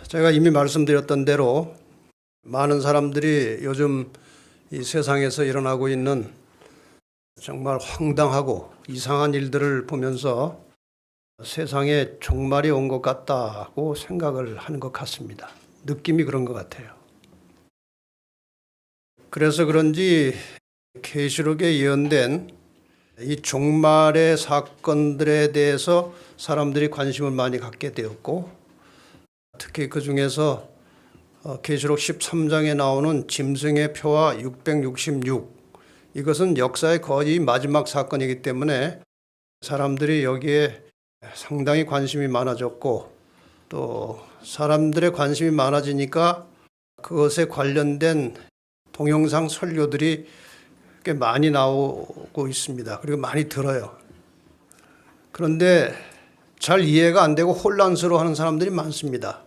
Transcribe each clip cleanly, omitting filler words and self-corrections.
제가 이미 말씀드렸던 대로 많은 사람들이 요즘 이 세상에서 일어나고 있는 정말 황당하고 이상한 일들을 보면서 세상에 종말이 온 것 같다고 생각을 하는 것 같습니다. 느낌이 그런 것 같아요. 그래서 그런지 계시록에 예언된 이 종말의 사건들에 대해서 사람들이 관심을 많이 갖게 되었고, 특히 그 중에서 계시록 13장에 나오는 짐승의 표와 666, 이것은 역사의 거의 마지막 사건이기 때문에 사람들이 여기에 상당히 관심이 많아졌고, 또 사람들의 관심이 많아지니까 그것에 관련된 동영상 설교들이 꽤 많이 나오고 있습니다. 그리고 많이 들어요. 그런데 잘 이해가 안 되고 혼란스러워하는 사람들이 많습니다.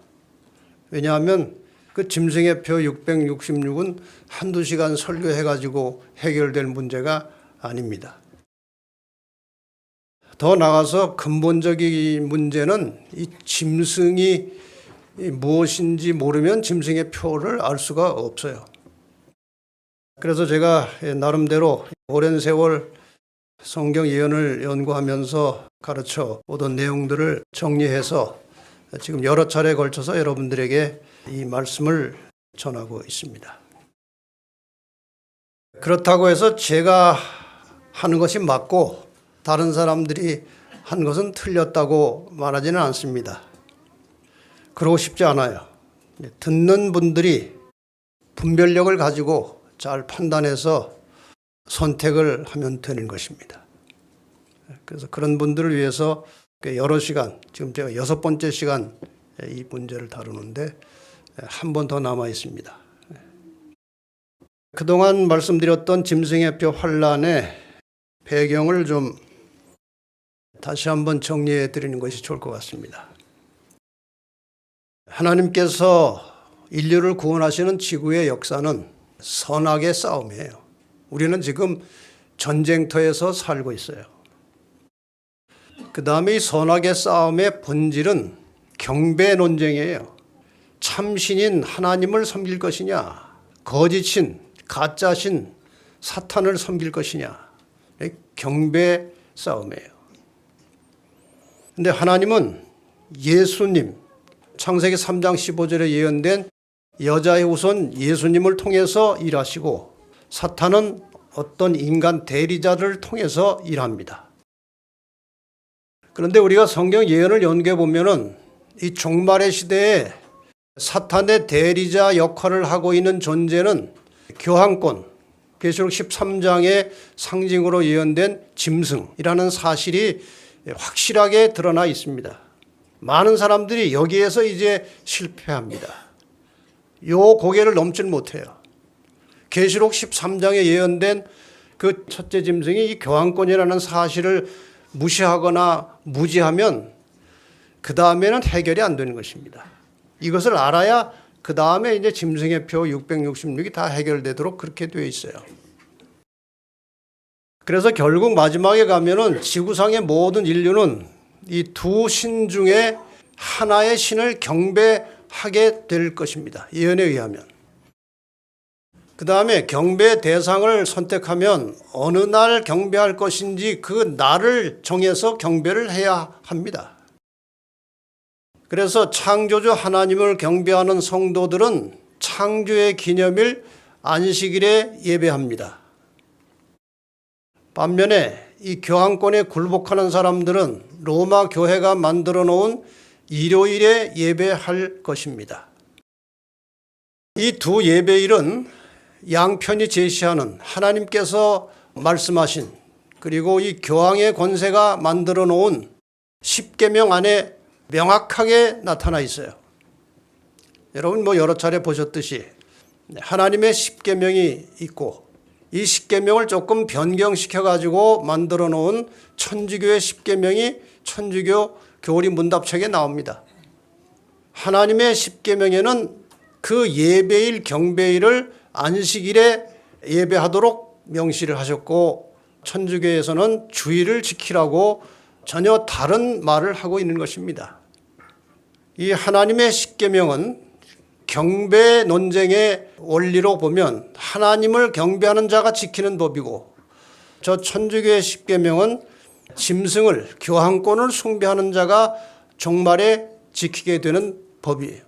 왜냐하면 그 짐승의 표 666은 한두 시간 설교해가지고 해결될 문제가 아닙니다. 더 나아가서 근본적인 문제는 이 짐승이 무엇인지 모르면 짐승의 표를 알 수가 없어요. 그래서 제가 나름대로 오랜 세월 성경 예언을 연구하면서 가르쳐 오던 내용들을 정리해서 지금 여러 차례에 걸쳐서 여러분들에게 이 말씀을 전하고 있습니다. 그렇다고 해서 제가 하는 것이 맞고 다른 사람들이 한 것은 틀렸다고 말하지는 않습니다. 그러고 싶지 않아요. 듣는 분들이 분별력을 가지고 잘 판단해서 선택을 하면 되는 것입니다. 그래서 그런 분들을 위해서 여러 시간, 지금 제가 6번째 시간 이 문제를 다루는데 한 번 더 남아 있습니다. 그동안 말씀드렸던 짐승의 표 환란의 배경을 좀 다시 한번 정리해 드리는 것이 좋을 것 같습니다. 하나님께서 인류를 구원하시는 지구의 역사는 선악의 싸움이에요. 우리는 지금 전쟁터에서 살고 있어요. 그 다음에 이 선악의 싸움의 본질은 경배 논쟁이에요. 참신인 하나님을 섬길 것이냐, 거짓인 가짜신 사탄을 섬길 것이냐, 경배 싸움이에요. 그런데 하나님은 예수님, 창세기 3장 15절에 예언된 여자의 후손 예수님을 통해서 일하시고, 사탄은 어떤 인간 대리자를 통해서 일합니다. 그런데 우리가 성경 예언을 연구해 보면은 이 종말의 시대에 사탄의 대리자 역할을 하고 있는 존재는 교황권, 계시록 13장의 상징으로 예언된 짐승이라는 사실이 확실하게 드러나 있습니다. 많은 사람들이 여기에서 이제 실패합니다. 요 고개를 넘질 못해요. 계시록 13장에 예언된 그 첫째 짐승이 이 교황권이라는 사실을 무시하거나 무지하면 그 다음에는 해결이 안 되는 것입니다. 이것을 알아야 그 다음에 이제 짐승의 표 666이 다 해결되도록 그렇게 되어 있어요. 그래서 결국 마지막에 가면은 지구상의 모든 인류는 이 두 신 중에 하나의 신을 경배하게 될 것입니다. 예언에 의하면. 그 다음에 경배 대상을 선택하면 어느 날 경배할 것인지 그 날을 정해서 경배를 해야 합니다. 그래서 창조주 하나님을 경배하는 성도들은 창조의 기념일 안식일에 예배합니다. 반면에 이 교황권에 굴복하는 사람들은 로마 교회가 만들어 놓은 일요일에 예배할 것입니다. 이 두 예배일은 양편이 제시하는 하나님께서 말씀하신, 그리고 이 교황의 권세가 만들어 놓은 십계명 안에 명확하게 나타나 있어요. 여러분 여러 차례 보셨듯이 하나님의 십계명이 있고, 이 십계명을 조금 변경시켜 가지고 만들어 놓은 천주교의 십계명이 천주교 교리 문답책에 나옵니다. 하나님의 십계명에는 그 예배일 경배일을 안식일에 예배하도록 명시를 하셨고, 천주교에서는 주일을 지키라고 전혀 다른 말을 하고 있는 것입니다. 이 하나님의 십계명은 경배 논쟁의 원리로 보면 하나님을 경배하는 자가 지키는 법이고, 저 천주교의 십계명은 짐승을, 교황권을 숭배하는 자가 종말에 지키게 되는 법이에요.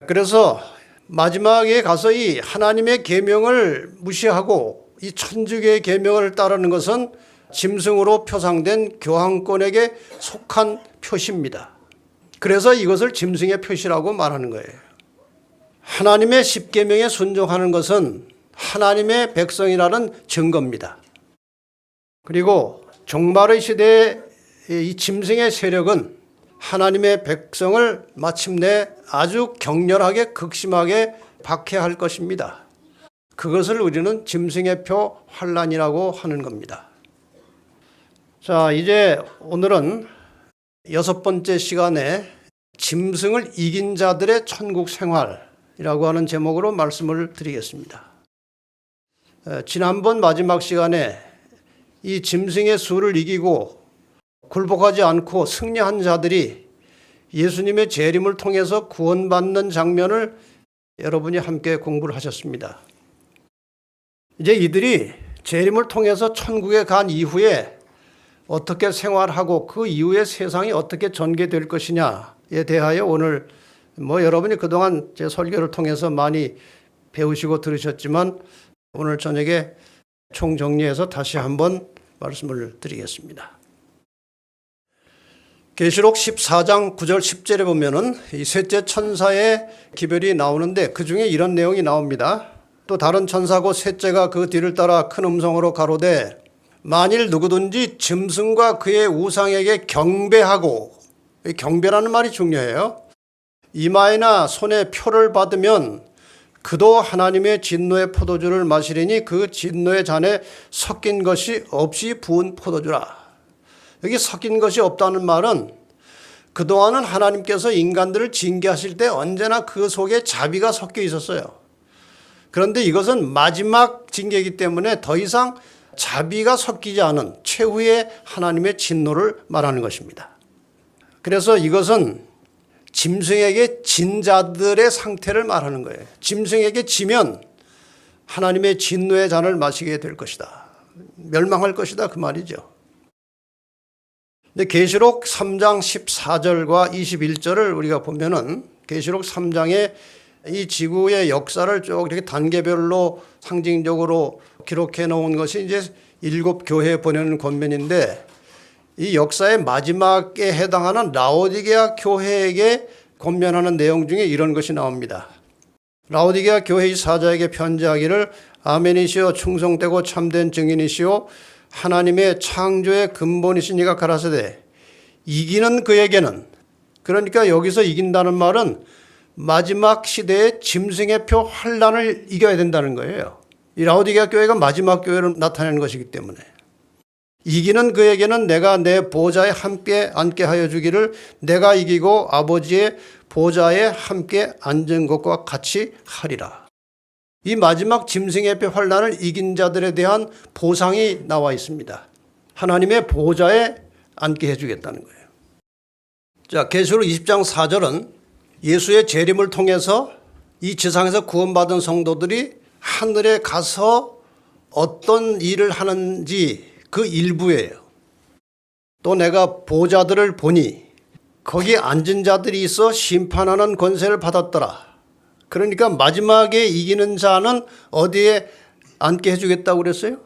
그래서 마지막에 가서 이 하나님의 계명을 무시하고 이 천주교의 계명을 따르는 것은 짐승으로 표상된 교황권에게 속한 표시입니다. 그래서 이것을 짐승의 표시라고 말하는 거예요. 하나님의 십계명에 순종하는 것은 하나님의 백성이라는 증거입니다. 그리고 종말의 시대의 이 짐승의 세력은 하나님의 백성을 마침내 아주 격렬하게 극심하게 박해할 것입니다. 그것을 우리는 짐승의 표 환란이라고 하는 겁니다. 자, 이제 오늘은 6번째 시간에 짐승을 이긴 자들의 천국 생활이라고 하는 제목으로 말씀을 드리겠습니다. 지난번 마지막 시간에 이 짐승의 수를 이기고 굴복하지 않고 승리한 자들이 예수님의 재림을 통해서 구원받는 장면을 여러분이 함께 공부를 하셨습니다. 이제 이들이 재림을 통해서 천국에 간 이후에 어떻게 생활하고 그 이후에 세상이 어떻게 전개될 것이냐에 대하여 오늘 여러분이 그동안 제 설교를 통해서 많이 배우시고 들으셨지만 오늘 저녁에 총정리해서 다시 한번 말씀을 드리겠습니다. 계시록 14장 9절 10절에 보면은 이 셋째 천사의 기별이 나오는데 그 중에 이런 내용이 나옵니다. 또 다른 천사고 셋째가 그 뒤를 따라 큰 음성으로 가로되 만일 누구든지 짐승과 그의 우상에게 경배하고, 경배라는 말이 중요해요. 이마에나 손에 표를 받으면 그도 하나님의 진노의 포도주를 마시리니 그 진노의 잔에 섞인 것이 없이 부은 포도주라. 여기 섞인 것이 없다는 말은 그동안은 하나님께서 인간들을 징계하실 때 언제나 그 속에 자비가 섞여 있었어요. 그런데 이것은 마지막 징계이기 때문에 더 이상 자비가 섞이지 않은 최후의 하나님의 진노를 말하는 것입니다. 그래서 이것은 짐승에게 진 자들의 상태를 말하는 거예요. 짐승에게 지면 하나님의 진노의 잔을 마시게 될 것이다. 멸망할 것이다 그 말이죠. 근데 계시록 3장 14절과 21절을 우리가 보면은 계시록 3장에 이 지구의 역사를 쭉 이렇게 단계별로 상징적으로 기록해 놓은 것이 이제 7교회에 보내는 권면인데 이 역사의 마지막에 해당하는 라오디게아 교회에게 권면하는 내용 중에 이런 것이 나옵니다. 라오디게아 교회의 사자에게 편지하기를 아멘이시오 충성되고 참된 증인이시오 하나님의 창조의 근본이시니가 가라사대 이기는 그에게는, 그러니까 여기서 이긴다는 말은 마지막 시대의 짐승의 표 환란을 이겨야 된다는 거예요. 이 라오디게아 교회가 마지막 교회로 나타내는 것이기 때문에 이기는 그에게는 내가 내 보좌에 함께 앉게 하여 주기를 내가 이기고 아버지의 보좌에 함께 앉은 것과 같이 하리라. 이 마지막 짐승의 표 환란을 이긴 자들에 대한 보상이 나와 있습니다. 하나님의 보좌에 앉게 해주겠다는 거예요. 자, 계시록 20장 4절은 예수의 재림을 통해서 이 지상에서 구원받은 성도들이 하늘에 가서 어떤 일을 하는지 그 일부예요. 또 내가 보좌들을 보니 거기 앉은 자들이 있어 심판하는 권세를 받았더라. 그러니까 마지막에 이기는 자는 어디에 앉게 해주겠다고 그랬어요?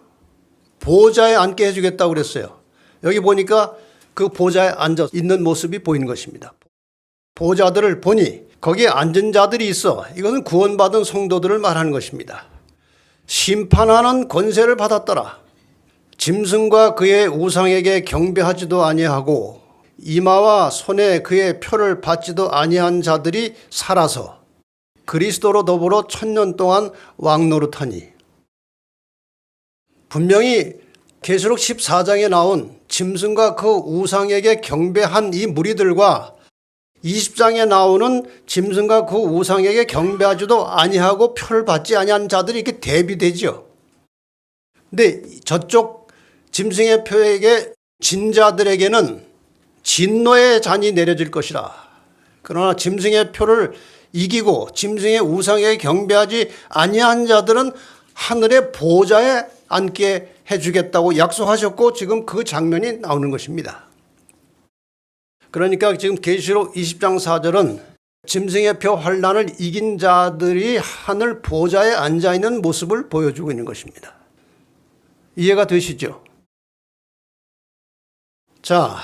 보좌에 앉게 해주겠다고 그랬어요. 여기 보니까 그 보좌에 앉아 있는 모습이 보이는 것입니다. 보좌들을 보니 거기에 앉은 자들이 있어. 이것은 구원받은 성도들을 말하는 것입니다. 심판하는 권세를 받았더라. 짐승과 그의 우상에게 경배하지도 아니하고 이마와 손에 그의 표를 받지도 아니한 자들이 살아서 그리스도로 더불어 1000년 동안 왕노릇하니. 분명히 계시록 14장에 나온 짐승과 그 우상에게 경배한 이 무리들과 20장에 나오는 짐승과 그 우상에게 경배하지도 아니하고 표를 받지 아니한 자들이 이렇게 대비되죠. 근데 저쪽 짐승의 표에게 진 자들에게는 진노의 잔이 내려질 것이라. 그러나 짐승의 표를 이기고 짐승의 우상에 경배하지 아니한 자들은 하늘의 보좌에 앉게 해주겠다고 약속하셨고 지금 그 장면이 나오는 것입니다. 그러니까 지금 계시록 20장 4절은 짐승의 표 환란을 이긴 자들이 하늘 보좌에 앉아있는 모습을 보여주고 있는 것입니다. 이해가 되시죠? 자,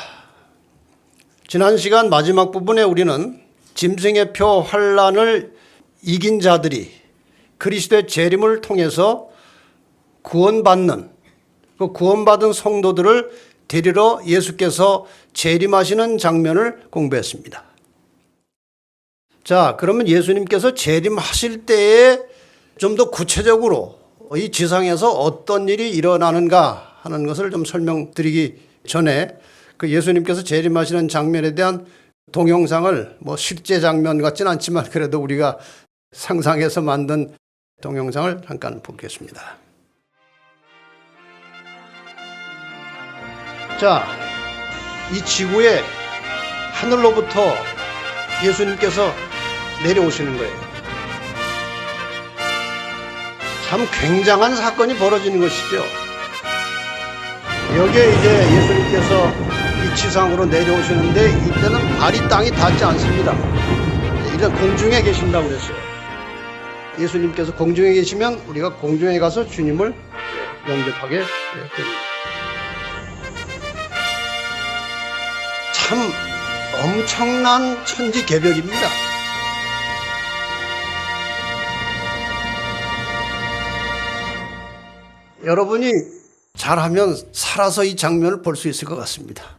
지난 시간 마지막 부분에 우리는 짐승의 표 환란을 이긴 자들이 그리스도의 재림을 통해서 구원받는 그 구원받은 성도들을 데리러 예수께서 재림하시는 장면을 공부했습니다. 자, 그러면 예수님께서 재림하실 때에 좀 더 구체적으로 이 지상에서 어떤 일이 일어나는가 하는 것을 좀 설명드리기 전에 그 예수님께서 재림하시는 장면에 대한 동영상을 뭐 실제 장면 같지는 않지만 그래도 우리가 상상해서 만든 동영상을 잠깐 보겠습니다. 자, 이 지구에 하늘로부터 예수님께서 내려오시는 거예요. 참 굉장한 사건이 벌어지는 것이죠. 여기에 이제 예수님께서 이 지상으로 내려오시는데 이때는 발이 땅이 닿지 않습니다. 이제 공중에 계신다고 그랬어요. 예수님께서 공중에 계시면 우리가 공중에 가서 주님을 영접하게 됩니다. 참 엄청난 천지개벽입니다. 여러분이 잘하면 살아서 이 장면을 볼 수 있을 것 같습니다.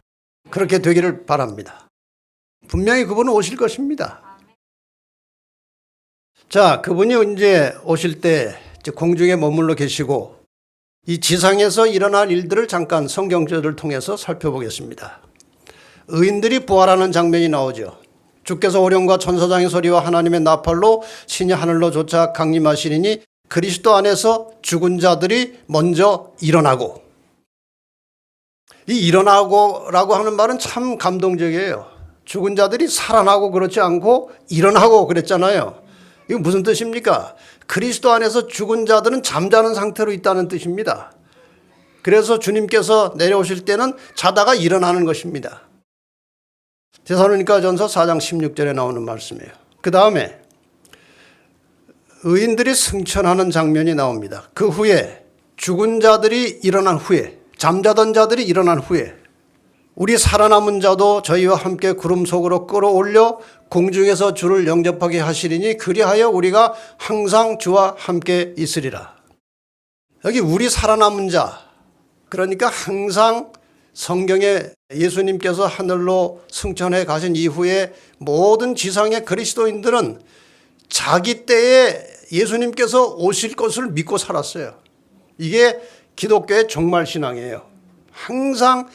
그렇게 되기를 바랍니다. 분명히 그분은 오실 것입니다. 자, 그분이 이제 오실 때 공중에 머물러 계시고 이 지상에서 일어날 일들을 잠깐 성경절을 통해서 살펴보겠습니다. 의인들이 부활하는 장면이 나오죠. 주께서 오령과 천사장의 소리와 하나님의 나팔로 신이 하늘로 솟아 강림하시리니 그리스도 안에서 죽은 자들이 먼저 일어나고, 이 일어나고라고 하는 말은 참 감동적이에요. 죽은 자들이 살아나고 그렇지 않고 일어나고 그랬잖아요. 이거 무슨 뜻입니까? 그리스도 안에서 죽은 자들은 잠자는 상태로 있다는 뜻입니다. 그래서 주님께서 내려오실 때는 자다가 일어나는 것입니다. 데살로니가전서 4장 16절에 나오는 말씀이에요. 그 다음에 의인들이 승천하는 장면이 나옵니다. 그 후에 죽은 자들이 일어난 후에, 잠자던 자들이 일어난 후에 우리 살아남은 자도 저희와 함께 구름 속으로 끌어올려 공중에서 주를 영접하게 하시리니 그리하여 우리가 항상 주와 함께 있으리라. 여기 우리 살아남은 자, 그러니까 항상 성경에 예수님께서 하늘로 승천해 가신 이후에 모든 지상의 그리스도인들은 자기 때에 예수님께서 오실 것을 믿고 살았어요. 이게 기독교의 종말신앙이에요. 항상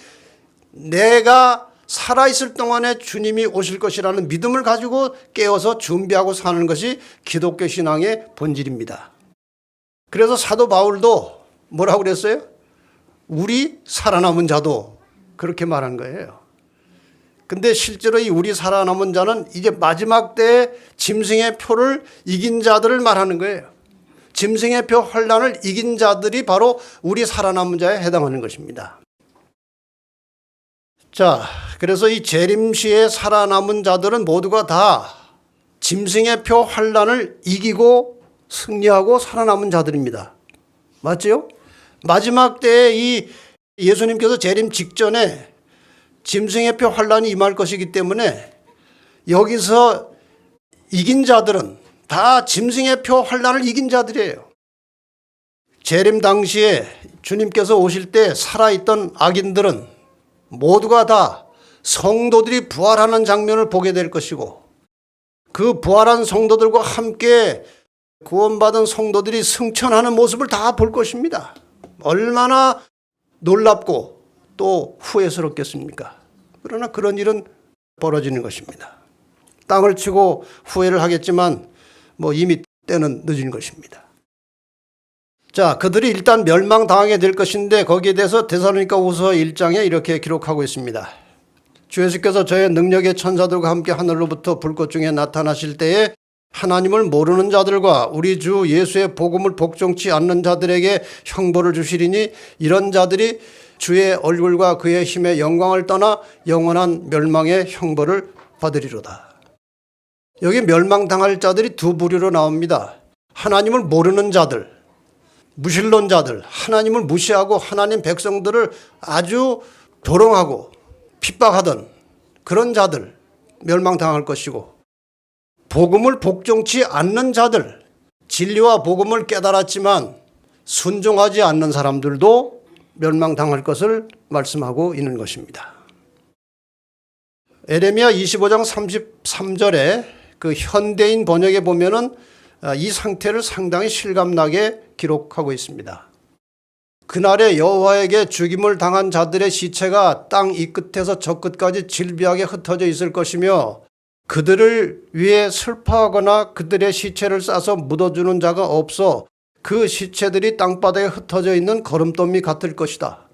내가 살아있을 동안에 주님이 오실 것이라는 믿음을 가지고 깨어서 준비하고 사는 것이 기독교 신앙의 본질입니다. 그래서 사도 바울도 뭐라고 그랬어요? 우리 살아남은 자도 그렇게 말한 거예요. 근데 실제로 이 우리 살아남은 자는 이제 마지막 때에 짐승의 표를 이긴 자들을 말하는 거예요. 짐승의 표 환란을 이긴 자들이 바로 우리 살아남은 자에 해당하는 것입니다. 자, 그래서 이 재림시에 살아남은 자들은 모두가 다 짐승의 표 환란을 이기고 승리하고 살아남은 자들입니다. 맞죠? 마지막 때에 이 예수님께서 재림 직전에 짐승의 표 환란이 임할 것이기 때문에 여기서 이긴 자들은 다 짐승의 표 환란을 이긴 자들이에요. 재림 당시에 주님께서 오실 때 살아있던 악인들은 모두가 다 성도들이 부활하는 장면을 보게 될 것이고 그 부활한 성도들과 함께 구원받은 성도들이 승천하는 모습을 다 볼 것입니다. 얼마나 놀랍고 또 후회스럽겠습니까? 그러나 그런 일은 벌어지는 것입니다. 땅을 치고 후회를 하겠지만 이미 때는 늦은 것입니다. 자, 그들이 일단 멸망당하게 될 것인데 거기에 대해서 데살로니가후서 1장에 이렇게 기록하고 있습니다. 주 예수께서 저의 능력의 천사들과 함께 하늘로부터 불꽃 중에 나타나실 때에 하나님을 모르는 자들과 우리 주 예수의 복음을 복종치 않는 자들에게 형벌을 주시리니 이런 자들이 주의 얼굴과 그의 힘의 영광을 떠나 영원한 멸망의 형벌을 받으리로다. 여기 멸망당할 자들이 두 부류로 나옵니다. 하나님을 모르는 자들, 무신론자들, 하나님을 무시하고 하나님 백성들을 아주 조롱하고 핍박하던 그런 자들 멸망당할 것이고, 복음을 복종치 않는 자들, 진리와 복음을 깨달았지만 순종하지 않는 사람들도 멸망당할 것을 말씀하고 있는 것입니다. 에레미야 25장 33절에 그 현대인 번역에 보면은 이 상태를 상당히 실감나게 기록하고 있습니다. 그날에 여호와에게 죽임을 당한 자들의 시체가 땅 이 끝에서 저 끝까지 질비하게 흩어져 있을 것이며 그들을 위해 슬퍼하거나 그들의 시체를 싸서 묻어주는 자가 없어 그 시체들이 땅바닥에 흩어져 있는 거름더미 같을 것이다.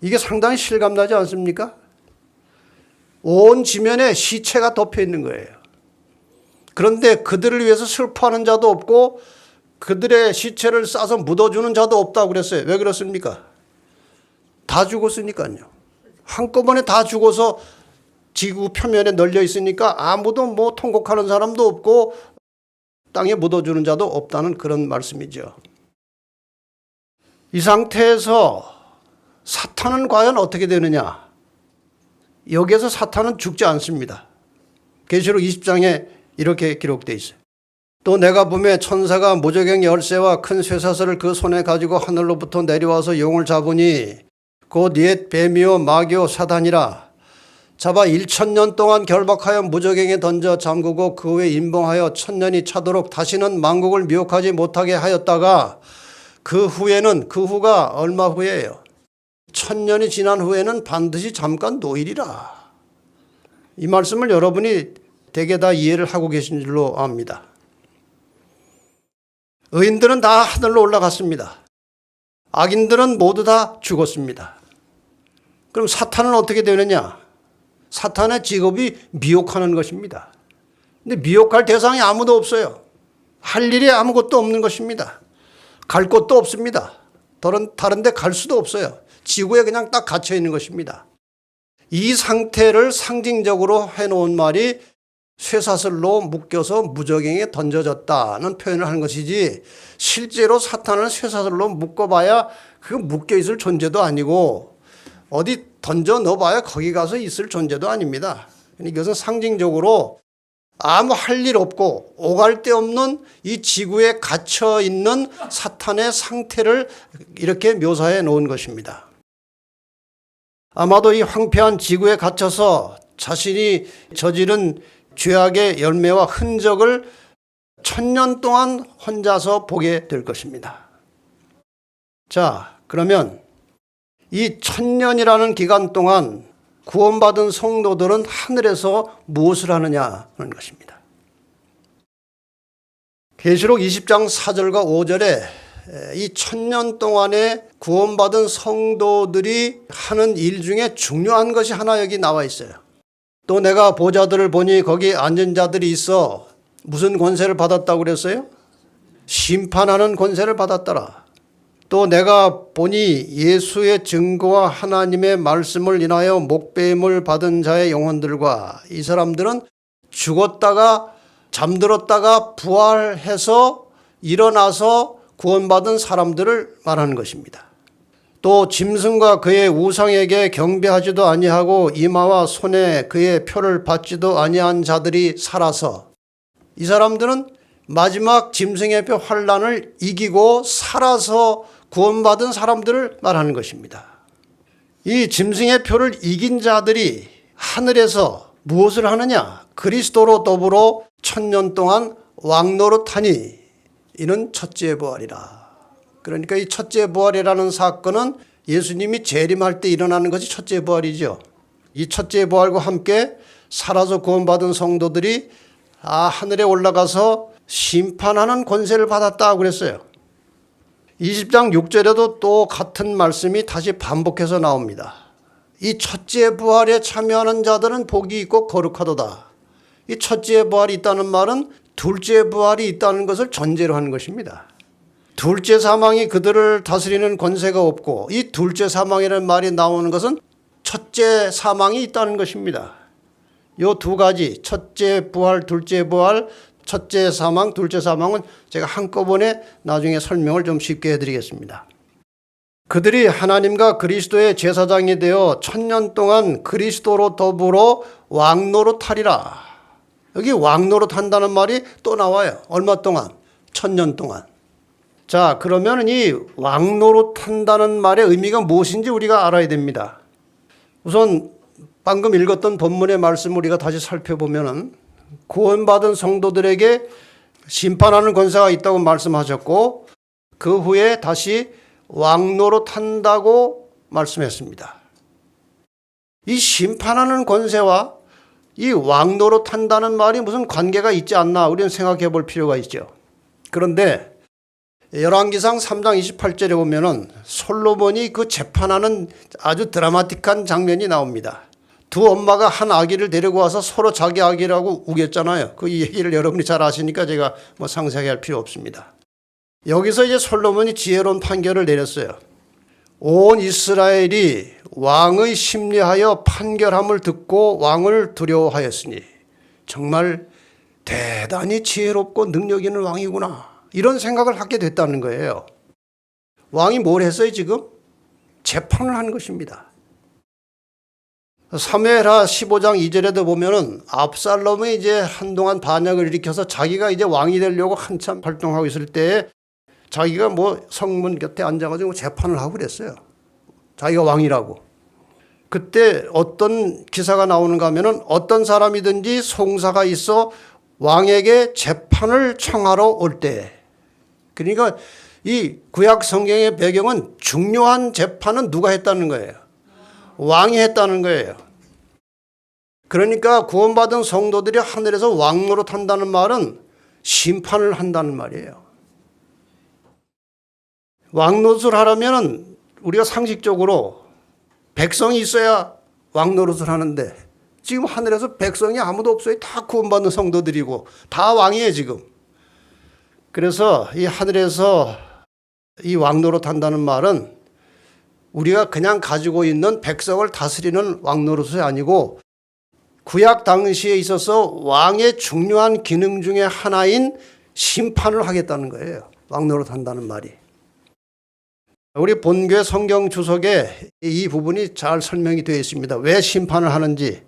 이게 상당히 실감나지 않습니까? 온 지면에 시체가 덮여 있는 거예요. 그런데 그들을 위해서 슬퍼하는 자도 없고 그들의 시체를 싸서 묻어주는 자도 없다고 그랬어요. 왜 그렇습니까? 다 죽었으니까요. 한꺼번에 다 죽어서 지구 표면에 널려 있으니까 아무도 뭐 통곡하는 사람도 없고 땅에 묻어주는 자도 없다는 그런 말씀이죠. 이 상태에서 사탄은 과연 어떻게 되느냐? 여기에서 사탄은 죽지 않습니다. 계시록 20장에 이렇게 기록되어 있어요. 또 내가 보매 천사가 무저갱 열쇠와 큰 쇠사슬을 그 손에 가지고 하늘로부터 내려와서 용을 잡으니 곧 옛 뱀이요 마귀요 사단이라. 잡아 1000년 동안 결박하여 무저갱에 던져 잠그고 그 후에 임봉하여 1000년이 차도록 다시는 만국을 미혹하지 못하게 하였다가 그 후가 얼마 후에요? 1000년이 지난 후에는 반드시 잠깐 노일이라. 이 말씀을 여러분이 대개 다 이해를 하고 계신 줄로 압니다. 의인들은 다 하늘로 올라갔습니다. 악인들은 모두 다 죽었습니다. 그럼 사탄은 어떻게 되느냐? 사탄의 직업이 미혹하는 것입니다. 근데 미혹할 대상이 아무도 없어요. 할 일이 아무것도 없는 것입니다. 갈 곳도 없습니다. 다른 데 갈 수도 없어요. 지구에 그냥 딱 갇혀 있는 것입니다. 이 상태를 상징적으로 해놓은 말이 쇠사슬로 묶여서 무저갱에 던져졌다는 표현을 하는 것이지, 실제로 사탄을 쇠사슬로 묶어봐야 그 묶여있을 존재도 아니고 어디 던져 넣어봐야 거기 가서 있을 존재도 아닙니다. 이것은 상징적으로 아무 할 일 없고 오갈 데 없는 이 지구에 갇혀있는 사탄의 상태를 이렇게 묘사해 놓은 것입니다. 아마도 이 황폐한 지구에 갇혀서 자신이 저지른 죄악의 열매와 흔적을 1000년 동안 혼자서 보게 될 것입니다. 자, 그러면 이 1000년이라는 기간 동안 구원받은 성도들은 하늘에서 무엇을 하느냐는 것입니다. 계시록 20장 4절과 5절에 이 1000년 동안에 구원받은 성도들이 하는 일 중에 중요한 것이 하나 여기 나와 있어요. 또 내가 보좌들을 보니 거기 앉은 자들이 있어 무슨 권세를 받았다고 그랬어요? 심판하는 권세를 받았더라. 또 내가 보니 예수의 증거와 하나님의 말씀을 인하여 목배임을 받은 자의 영혼들과, 이 사람들은 죽었다가 잠들었다가 부활해서 일어나서 구원받은 사람들을 말하는 것입니다. 또 짐승과 그의 우상에게 경배하지도 아니하고 이마와 손에 그의 표를 받지도 아니한 자들이 살아서, 이 사람들은 마지막 짐승의 표 환란을 이기고 살아서 구원받은 사람들을 말하는 것입니다. 이 짐승의 표를 이긴 자들이 하늘에서 무엇을 하느냐? 그리스도로 더불어 1000년 동안 왕노릇하니 이는 첫째 부활이라. 그러니까 이 첫째 부활이라는 사건은 예수님이 재림할 때 일어나는 것이 첫째 부활이죠. 이 첫째 부활과 함께 살아서 구원받은 성도들이 하늘에 올라가서 심판하는 권세를 받았다고 그랬어요. 20장 6절에도 또 같은 말씀이 다시 반복해서 나옵니다. 이 첫째 부활에 참여하는 자들은 복이 있고 거룩하도다. 이 첫째 부활이 있다는 말은 둘째 부활이 있다는 것을 전제로 하는 것입니다. 둘째 사망이 그들을 다스리는 권세가 없고, 이 둘째 사망이라는 말이 나오는 것은 첫째 사망이 있다는 것입니다. 이 두 가지, 첫째 부활, 둘째 부활, 첫째 사망, 둘째 사망은 제가 한꺼번에 나중에 설명을 좀 쉽게 해드리겠습니다. 그들이 하나님과 그리스도의 제사장이 되어 1000년 동안 그리스도로 더불어 왕노릇하리라. 여기 왕노릇한다는 말이 또 나와요. 얼마 동안? 1000년 동안. 자, 그러면 이 왕노릇한다는 말의 의미가 무엇인지 우리가 알아야 됩니다. 우선 방금 읽었던 본문의 말씀을 우리가 다시 살펴보면은 구원받은 성도들에게 심판하는 권세가 있다고 말씀하셨고, 그 후에 다시 왕노릇한다고 말씀했습니다. 이 심판하는 권세와 이 왕노릇한다는 말이 무슨 관계가 있지 않나 우리는 생각해 볼 필요가 있죠. 그런데 열왕기상 3장 28절에 보면은 솔로몬이 그 재판하는 아주 드라마틱한 장면이 나옵니다. 두 엄마가 한 아기를 데리고 와서 서로 자기 아기라고 우겼잖아요. 그 얘기를 여러분이 잘 아시니까 제가 뭐 상세하게 할 필요 없습니다. 여기서 이제 솔로몬이 지혜로운 판결을 내렸어요. 온 이스라엘이 왕의 심리하여 판결함을 듣고 왕을 두려워하였으니 정말 대단히 지혜롭고 능력 있는 왕이구나, 이런 생각을 하게 됐다는 거예요. 왕이 뭘 했어요 지금? 재판을 한 것입니다. 사무엘하 15장 2절에도 보면은 압살롬이 이제 한동안 반역을 일으켜서 자기가 이제 왕이 되려고 한참 활동하고 있을 때에 자기가 뭐 성문 곁에 앉아가지고 재판을 하고 그랬어요. 자기가 왕이라고. 그때 어떤 기사가 나오는가 하면은 어떤 사람이든지 송사가 있어 왕에게 재판을 청하러 올 때, 그러니까 이 구약 성경의 배경은 중요한 재판은 누가 했다는 거예요? 왕이 했다는 거예요. 그러니까 구원받은 성도들이 하늘에서 왕노릇한다는 말은 심판을 한다는 말이에요. 왕노릇을 하려면 우리가 상식적으로 백성이 있어야 왕노릇을 하는데, 지금 하늘에서 백성이 아무도 없어요. 다 구원받는 성도들이고 다 왕이에요 지금. 그래서 이 하늘에서 이 왕노릇한다는 말은 우리가 그냥 가지고 있는 백성을 다스리는 왕노릇이 아니고, 구약 당시에 있어서 왕의 중요한 기능 중에 하나인 심판을 하겠다는 거예요. 왕노릇한다는 말이. 우리 본교회 성경 주석에 이 부분이 잘 설명이 되어 있습니다. 왜 심판을 하는지.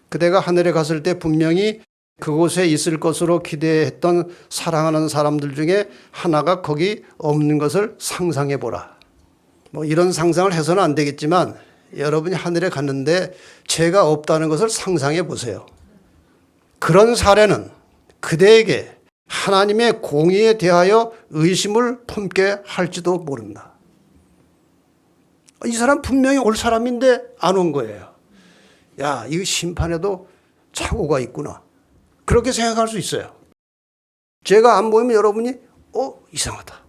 그대가 하늘에 갔을 때 분명히 그곳에 있을 것으로 기대했던 사랑하는 사람들 중에 하나가 거기 없는 것을 상상해 보라. 뭐 이런 상상을 해서는 안 되겠지만 여러분이 하늘에 갔는데 죄가 없다는 것을 상상해 보세요. 그런 사례는 그대에게 하나님의 공의에 대하여 의심을 품게 할지도 모른다. 이 사람 분명히 올 사람인데 안 온 거예요. 야, 이 심판에도 착오가 있구나, 그렇게 생각할 수 있어요. 제가 안 보이면 여러분이 이상하다.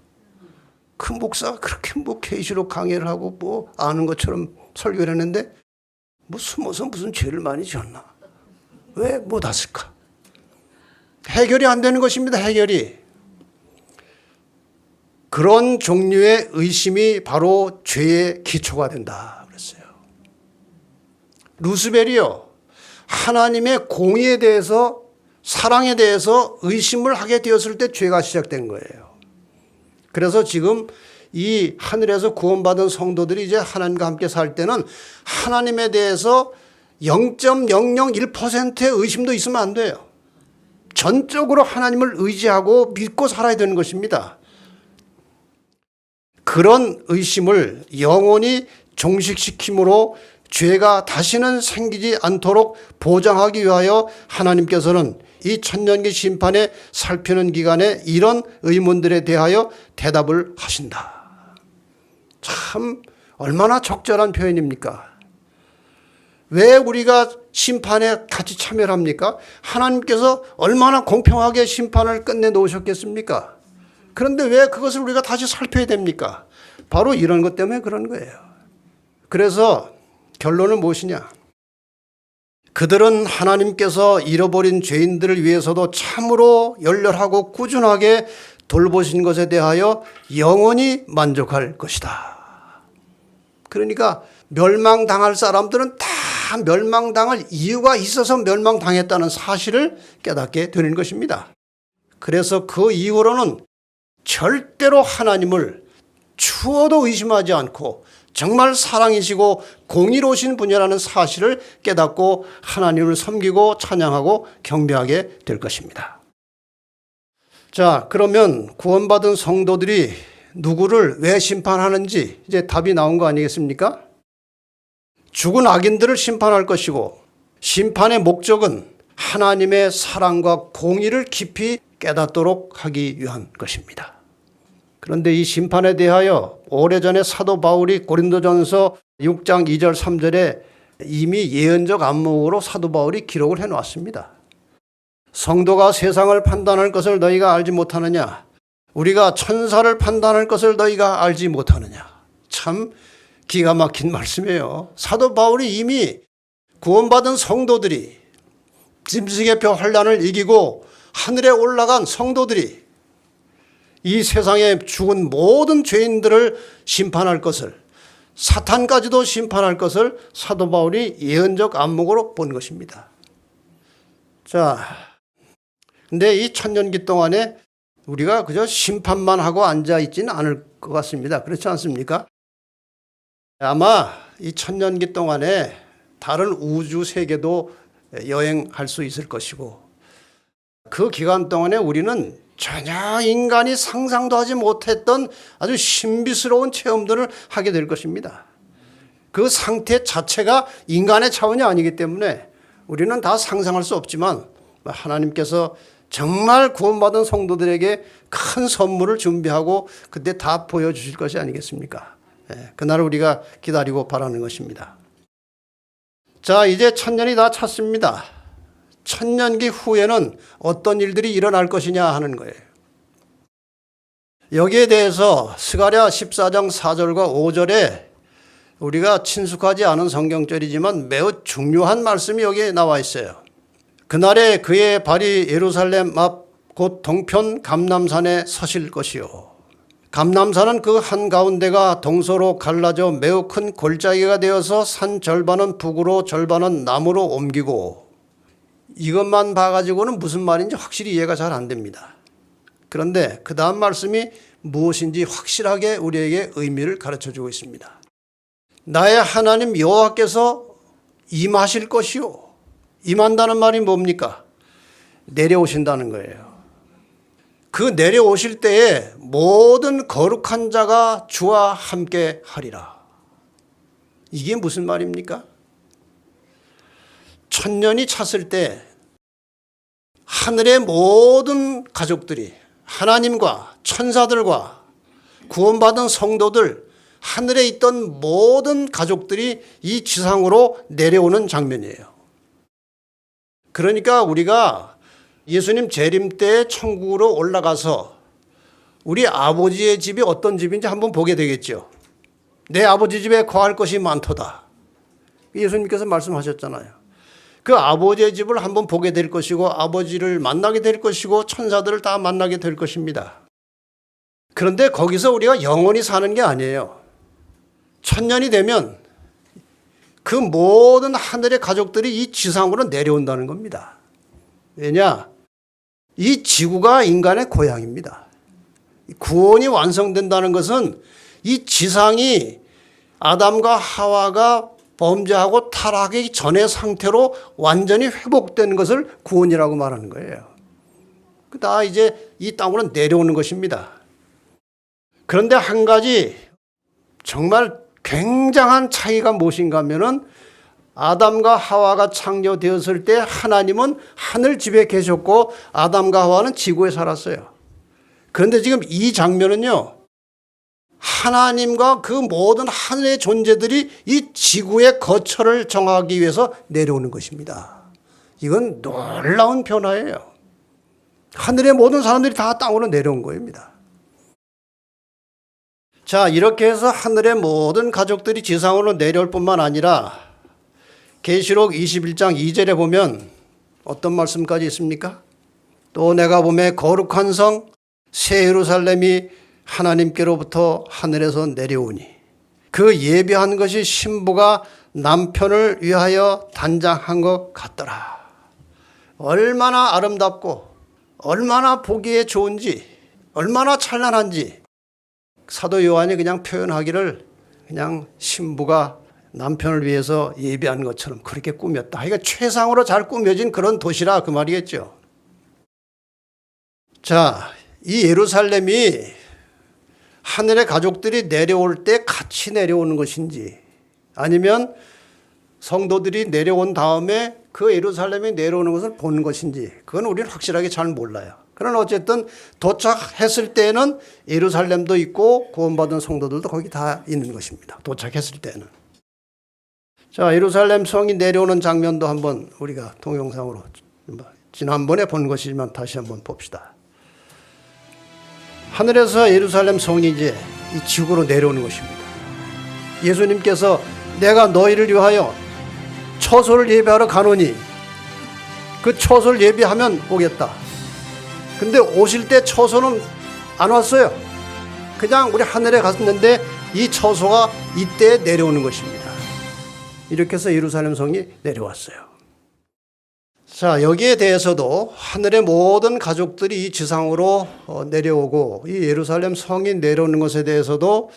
큰 목사가 그렇게 뭐 계시록 강의를 하고 뭐 아는 것처럼 설교를 했는데 뭐 숨어서 무슨 죄를 많이 지었나? 왜 못 왔을까? 해결이 안 되는 것입니다. 해결이. 그런 종류의 의심이 바로 죄의 기초가 된다 그랬어요. 루스벨이요, 하나님의 공의에 대해서, 사랑에 대해서 의심을 하게 되었을 때 죄가 시작된 거예요. 그래서 지금 이 하늘에서 구원받은 성도들이 이제 하나님과 함께 살 때는 하나님에 대해서 0.001%의 의심도 있으면 안 돼요. 전적으로 하나님을 의지하고 믿고 살아야 되는 것입니다. 그런 의심을 영원히 종식시킴으로 죄가 다시는 생기지 않도록 보장하기 위하여 하나님께서는 이 천년기 심판에 살피는 기간에 이런 의문들에 대하여 대답을 하신다. 참 얼마나 적절한 표현입니까? 왜 우리가 심판에 같이 참여를 합니까? 하나님께서 얼마나 공평하게 심판을 끝내 놓으셨겠습니까? 그런데 왜 그것을 우리가 다시 살펴야 됩니까? 바로 이런 것 때문에 그런 거예요. 그래서 결론은 무엇이냐? 그들은 하나님께서 잃어버린 죄인들을 위해서도 참으로 열렬하고 꾸준하게 돌보신 것에 대하여 영원히 만족할 것이다. 그러니까 멸망당할 사람들은 다 멸망당할 이유가 있어서 멸망당했다는 사실을 깨닫게 되는 것입니다. 그래서 그 이후로는 절대로 하나님을 추워도 의심하지 않고 정말 사랑이시고 공의로우신 분이라는 사실을 깨닫고 하나님을 섬기고 찬양하고 경배하게 될 것입니다. 자, 그러면 구원받은 성도들이 누구를 왜 심판하는지 이제 답이 나온 거 아니겠습니까? 죽은 악인들을 심판할 것이고 심판의 목적은 하나님의 사랑과 공의를 깊이 깨닫도록 하기 위한 것입니다. 그런데 이 심판에 대하여 오래전에 사도 바울이 고린도전서 6장 2절 3절에 이미 예언적 안목으로 사도 바울이 기록을 해놓았습니다. 성도가 세상을 판단할 것을 너희가 알지 못하느냐? 우리가 천사를 판단할 것을 너희가 알지 못하느냐? 참 기가 막힌 말씀이에요. 사도 바울이 이미 구원받은 성도들이 짐승의 표 환난을 이기고 하늘에 올라간 성도들이 이 세상에 죽은 모든 죄인들을 심판할 것을, 사탄까지도 심판할 것을 사도 바울이 예언적 안목으로 본 것입니다. 자, 근데 이 천년기 동안에 우리가 그저 심판만 하고 앉아있지는 않을 것 같습니다. 그렇지 않습니까? 아마 이 천년기 동안에 다른 우주 세계도 여행할 수 있을 것이고 그 기간 동안에 우리는 전혀 인간이 상상도 하지 못했던 아주 신비스러운 체험들을 하게 될 것입니다. 그 상태 자체가 인간의 차원이 아니기 때문에 우리는 다 상상할 수 없지만 하나님께서 정말 구원받은 성도들에게 큰 선물을 준비하고 그때 다 보여주실 것이 아니겠습니까? 그날을 우리가 기다리고 바라는 것입니다. 자, 이제 천년이 다 찼습니다. 천년기 후에는 어떤 일들이 일어날 것이냐 하는 거예요. 여기에 대해서 스가랴 14장 4절과 5절에 우리가 친숙하지 않은 성경절이지만 매우 중요한 말씀이 여기에 나와 있어요. 그날에 그의 발이 예루살렘 앞 곧 동편 감람산에 서실 것이요. 감람산은 그 한가운데가 동서로 갈라져 매우 큰 골짜기가 되어서 산 절반은 북으로 절반은 남으로 옮기고, 이것만 봐가지고는 무슨 말인지 확실히 이해가 잘 안 됩니다. 그런데 그 다음 말씀이 무엇인지 확실하게 우리에게 의미를 가르쳐주고 있습니다. 나의 하나님 여호와께서 임하실 것이요. 임한다는 말이 뭡니까? 내려오신다는 거예요. 그 내려오실 때에 모든 거룩한 자가 주와 함께 하리라. 이게 무슨 말입니까? 천년이 찼을 때 하늘의 모든 가족들이 하나님과 천사들과 구원받은 성도들, 하늘에 있던 모든 가족들이 이 지상으로 내려오는 장면이에요. 그러니까 우리가 예수님 재림 때 천국으로 올라가서 우리 아버지의 집이 어떤 집인지 한번 보게 되겠죠. 내 아버지 집에 거할 것이 많도다. 예수님께서 말씀하셨잖아요. 그 아버지의 집을 한번 보게 될 것이고 아버지를 만나게 될 것이고 천사들을 다 만나게 될 것입니다. 그런데 거기서 우리가 영원히 사는 게 아니에요. 천년이 되면 그 모든 하늘의 가족들이 이 지상으로 내려온다는 겁니다. 왜냐? 이 지구가 인간의 고향입니다. 구원이 완성된다는 것은 이 지상이 아담과 하와가 범죄하고 타락하기 전의 상태로 완전히 회복된 것을 구원이라고 말하는 거예요. 다 이제 이 땅으로 내려오는 것입니다. 그런데 한 가지 정말 굉장한 차이가 무엇인가 하면은 아담과 하와가 창조되었을 때 하나님은 하늘 집에 계셨고 아담과 하와는 지구에 살았어요. 그런데 지금 이 장면은요, 하나님과 그 모든 하늘의 존재들이 이 지구의 거처를 정하기 위해서 내려오는 것입니다. 이건 놀라운 변화예요. 하늘의 모든 사람들이 다 땅으로 내려온 겁니다. 자, 이렇게 해서 하늘의 모든 가족들이 지상으로 내려올 뿐만 아니라 계시록 21장 2절에 보면 어떤 말씀까지 있습니까? 또 내가 보매 거룩한 성 새 예루살렘이 하나님께로부터 하늘에서 내려오니 그 예비한 것이 신부가 남편을 위하여 단장한 것 같더라. 얼마나 아름답고 얼마나 보기에 좋은지 얼마나 찬란한지 사도 요한이 그냥 표현하기를 그냥 신부가 남편을 위해서 예비한 것처럼 그렇게 꾸몄다. 그러니까 최상으로 잘 꾸며진 그런 도시라 그 말이겠죠. 자, 이 예루살렘이 하늘의 가족들이 내려올 때 같이 내려오는 것인지 아니면 성도들이 내려온 다음에 그 예루살렘이 내려오는 것을 보는 것인지 그건 우리는 확실하게 잘 몰라요. 그러나 어쨌든 도착했을 때는 예루살렘도 있고 구원받은 성도들도 거기 다 있는 것입니다. 도착했을 때는. 자, 예루살렘 성이 내려오는 장면도 한번 우리가 동영상으로 지난번에 본 것이지만 다시 한번 봅시다. 하늘에서 예루살렘 성이 이제 이 지구로 내려오는 것입니다. 예수님께서 내가 너희를 위하여 처소를 예비하러 가노니 그 처소를 예비하면 오겠다. 근데 오실 때 처소는 안 왔어요. 그냥 우리 하늘에 갔는데 이 처소가 이때 내려오는 것입니다. 이렇게 해서 예루살렘 성이 내려왔어요. 자, 여기에 대해서도 하늘의 모든 가족들이 이 지상으로 내려오고 이 예루살렘 성이 내려오는 것에 대해서도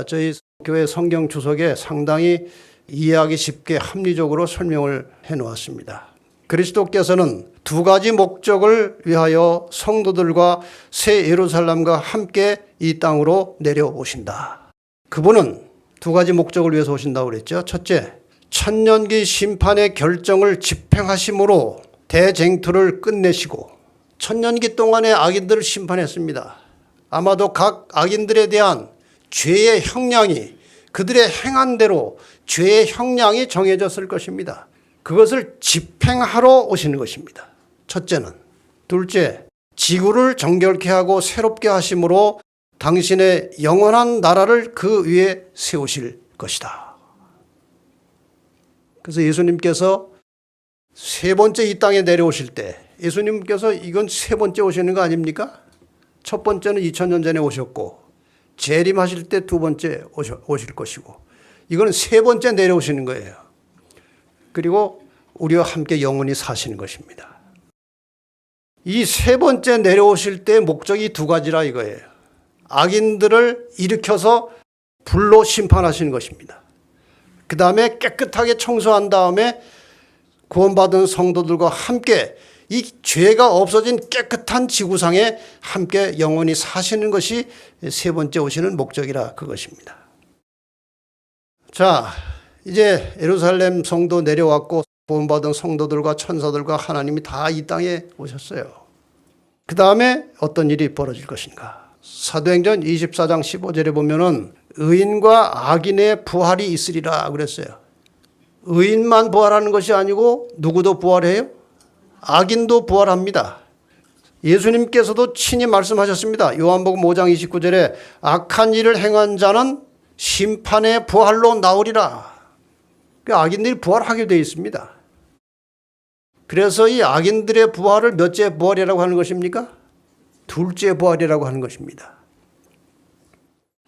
저희 교회 성경 주석에 상당히 이해하기 쉽게 합리적으로 설명을 해 놓았습니다. 그리스도께서는 두 가지 목적을 위하여 성도들과 새 예루살렘과 함께 이 땅으로 내려오신다. 그분은 두 가지 목적을 위해서 오신다고 그랬죠. 첫째, 천년기 심판의 결정을 집행하심으로 대쟁투를 끝내시고 천년기 동안의 악인들을 심판했습니다. 아마도 각 악인들에 대한 죄의 형량이 그들의 행한 대로 죄의 형량이 정해졌을 것입니다. 그것을 집행하러 오시는 것입니다. 첫째는. 둘째, 지구를 정결케 하고 새롭게 하심으로 당신의 영원한 나라를 그 위에 세우실 것이다. 그래서 예수님께서 세 번째 이 땅에 내려오실 때 예수님께서 이건 세 번째 오시는 거 아닙니까? 첫 번째는 2000년 전에 오셨고 재림하실 때 두 번째 오실 것이고 이거는 세 번째 내려오시는 거예요. 그리고 우리와 함께 영원히 사시는 것입니다. 이 세 번째 내려오실 때 목적이 두 가지라 이거예요. 악인들을 일으켜서 불로 심판하시는 것입니다. 그 다음에 깨끗하게 청소한 다음에 구원받은 성도들과 함께 이 죄가 없어진 깨끗한 지구상에 함께 영원히 사시는 것이 세 번째 오시는 목적이라 그것입니다. 자, 이제 예루살렘 성도 내려왔고 구원받은 성도들과 천사들과 하나님이 다 이 땅에 오셨어요. 그 다음에 어떤 일이 벌어질 것인가? 사도행전 24장 15절에 보면은 의인과 악인의 부활이 있으리라 그랬어요. 의인만 부활하는 것이 아니고 누구도 부활해요? 악인도 부활합니다. 예수님께서도 친히 말씀하셨습니다. 요한복음 5장 29절에 악한 일을 행한 자는 심판의 부활로 나오리라. 악인들이 부활하게 되어 있습니다. 그래서 이 악인들의 부활을 몇째 부활이라고 하는 것입니까? 둘째 부활이라고 하는 것입니다.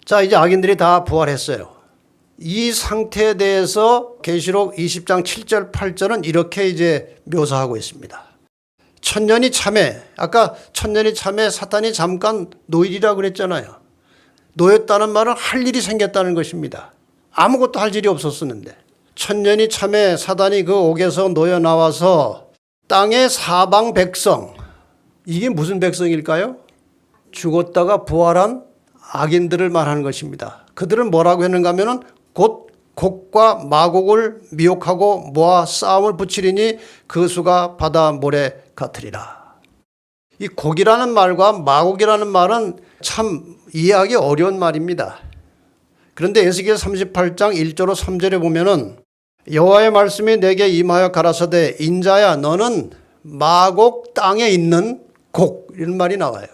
자, 이제 악인들이 다 부활했어요. 이 상태에 대해서 계시록 20장 7절 8절은 이렇게 이제 묘사하고 있습니다. 천년이 참에, 아까 천년이 참에 사탄이 잠깐 노일이라고 그랬잖아요. 노였다는 말은 할 일이 생겼다는 것입니다. 아무것도 할 일이 없었었는데 천년이 참에 사단이 그 옥에서 놓여 나와서 땅의 사방 백성, 이게 무슨 백성일까요? 죽었다가 부활한 악인들을 말하는 것입니다. 그들은 뭐라고 했는가 하면은 곧 곡과 마곡을 미혹하고 모아 싸움을 붙이리니 그 수가 바다 모래 같으리라. 이 곡이라는 말과 마곡이라는 말은 참 이해하기 어려운 말입니다. 그런데 에스겔 38장 1절로 3절에 보면은 여호와의 말씀이 내게 임하여 가라사대 인자야 너는 마곡 땅에 있는 곡 이런 말이 나와요.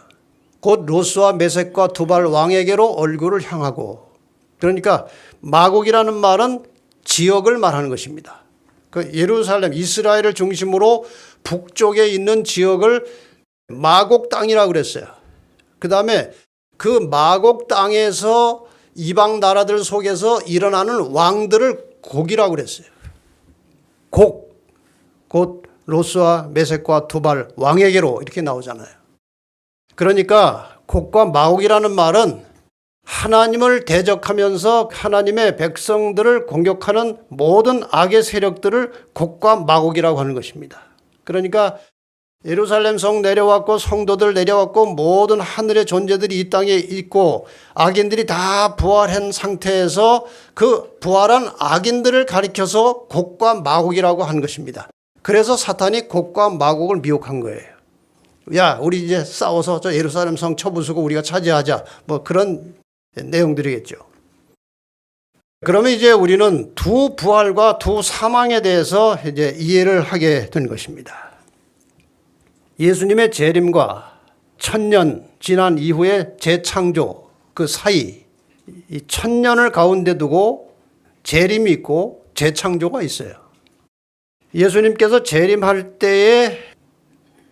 곧 로스와 메섹과 두발 왕에게로 얼굴을 향하고, 그러니까 마곡이라는 말은 지역을 말하는 것입니다. 그 예루살렘, 이스라엘을 중심으로 북쪽에 있는 지역을 마곡 땅이라고 그랬어요. 그 다음에 그 마곡 땅에서 이방 나라들 속에서 일어나는 왕들을 곡이라고 그랬어요. 곡, 곧 로스와 메섹과 두발, 왕에게로 이렇게 나오잖아요. 그러니까 곡과 마곡이라는 말은 하나님을 대적하면서 하나님의 백성들을 공격하는 모든 악의 세력들을 곡과 마곡이라고 하는 것입니다. 그러니까 예루살렘 성 내려왔고 성도들 내려왔고 모든 하늘의 존재들이 이 땅에 있고 악인들이 다 부활한 상태에서 그 부활한 악인들을 가리켜서 곡과 마곡이라고 하는 것입니다. 그래서 사탄이 곡과 마곡을 미혹한 거예요. 야, 우리 이제 싸워서 저 예루살렘 성 쳐부수고 우리가 차지하자. 뭐 그런 내용들이겠죠. 그러면 이제 우리는 두 부활과 두 사망에 대해서 이제 이해를 하게 된 것입니다. 예수님의 재림과 1000년 지난 이후의 재창조 그 사이, 이 1000년을 가운데 두고 재림이 있고 재창조가 있어요. 예수님께서 재림할 때에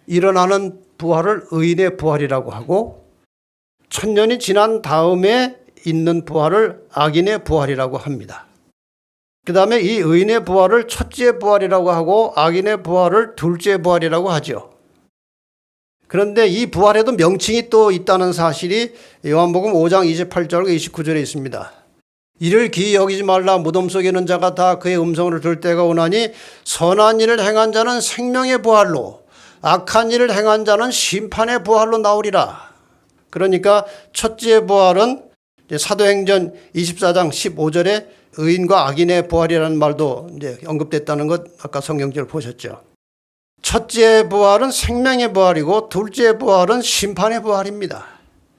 일어나는 부활을 의인의 부활이라고 하고 1000년이 지난 다음에 있는 부활을 악인의 부활이라고 합니다. 그 다음에 이 의인의 부활을 첫째 부활이라고 하고 악인의 부활을 둘째 부활이라고 하죠. 그런데 이 부활에도 명칭이 또 있다는 사실이 요한복음 5장 28절과 29절에 있습니다. 이를 기이 여기지 말라. 무덤 속에 있는 자가 다 그의 음성을 들을 때가 오나니 선한 일을 행한 자는 생명의 부활로 악한 일을 행한 자는 심판의 부활로 나오리라. 그러니까 첫째 부활은 사도행전 24장 15절에 의인과 악인의 부활이라는 말도 이제 언급됐다는 것 아까 성경절 보셨죠. 첫째 부활은 생명의 부활이고 둘째 부활은 심판의 부활입니다.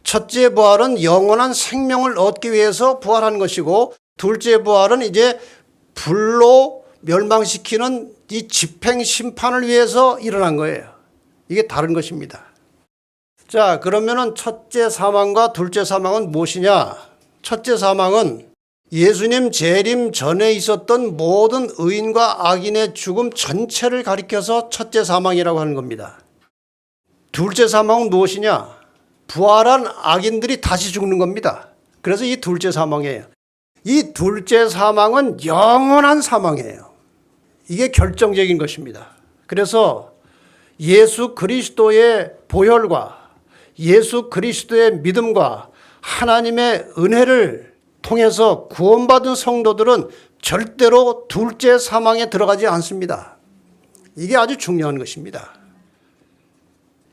첫째 부활은 영원한 생명을 얻기 위해서 부활한 것이고 둘째 부활은 이제 불로 멸망시키는 이 집행 심판을 위해서 일어난 거예요. 이게 다른 것입니다. 자, 그러면은 첫째 사망과 둘째 사망은 무엇이냐? 첫째 사망은 예수님 재림 전에 있었던 모든 의인과 악인의 죽음 전체를 가리켜서 첫째 사망이라고 하는 겁니다. 둘째 사망은 무엇이냐? 부활한 악인들이 다시 죽는 겁니다. 그래서 이 둘째 사망이에요. 이 둘째 사망은 영원한 사망이에요. 이게 결정적인 것입니다. 그래서 예수 그리스도의 보혈과 예수 그리스도의 믿음과 하나님의 은혜를 통해서 구원받은 성도들은 절대로 둘째 사망에 들어가지 않습니다. 이게 아주 중요한 것입니다.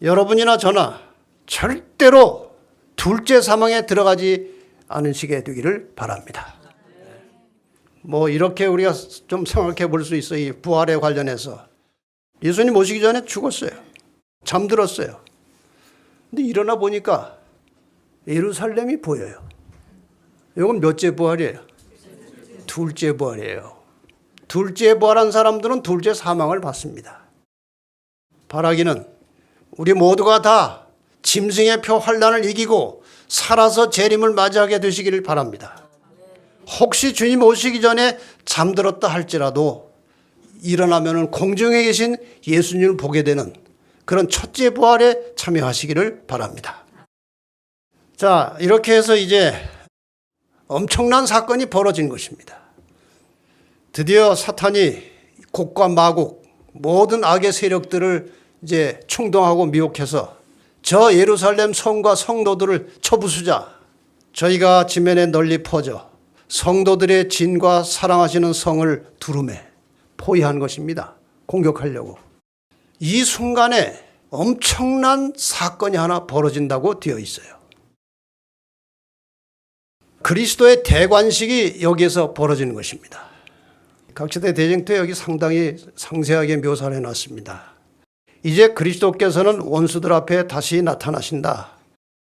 여러분이나 저나 절대로 둘째 사망에 들어가지 않으시게 되기를 바랍니다. 뭐 이렇게 우리가 좀 생각해 볼 수 있어요. 이 부활에 관련해서. 예수님 오시기 전에 죽었어요. 잠들었어요. 근데 일어나 보니까 예루살렘이 보여요. 이건 몇째 부활이에요? 둘째 부활이에요. 둘째 부활한 사람들은 둘째 사망을 받습니다. 바라기는 우리 모두가 다 짐승의 표 환난을 이기고 살아서 재림을 맞이하게 되시기를 바랍니다. 혹시 주님 오시기 전에 잠들었다 할지라도 일어나면 공중에 계신 예수님을 보게 되는 그런 첫째 부활에 참여하시기를 바랍니다. 자, 이렇게 해서 이제 엄청난 사건이 벌어진 것입니다. 드디어 사탄이 곡과 마곡 모든 악의 세력들을 이제 충동하고 미혹해서 저 예루살렘 성과 성도들을 쳐부수자. 저희가 지면에 널리 퍼져 성도들의 진과 사랑하시는 성을 두루매 포위한 것입니다. 공격하려고. 이 순간에 엄청난 사건이 하나 벌어진다고 되어 있어요. 그리스도의 대관식이 여기에서 벌어지는 것입니다. 각시대 대쟁투에 여기 상당히 상세하게 묘사를 해놨습니다. 이제 그리스도께서는 원수들 앞에 다시 나타나신다.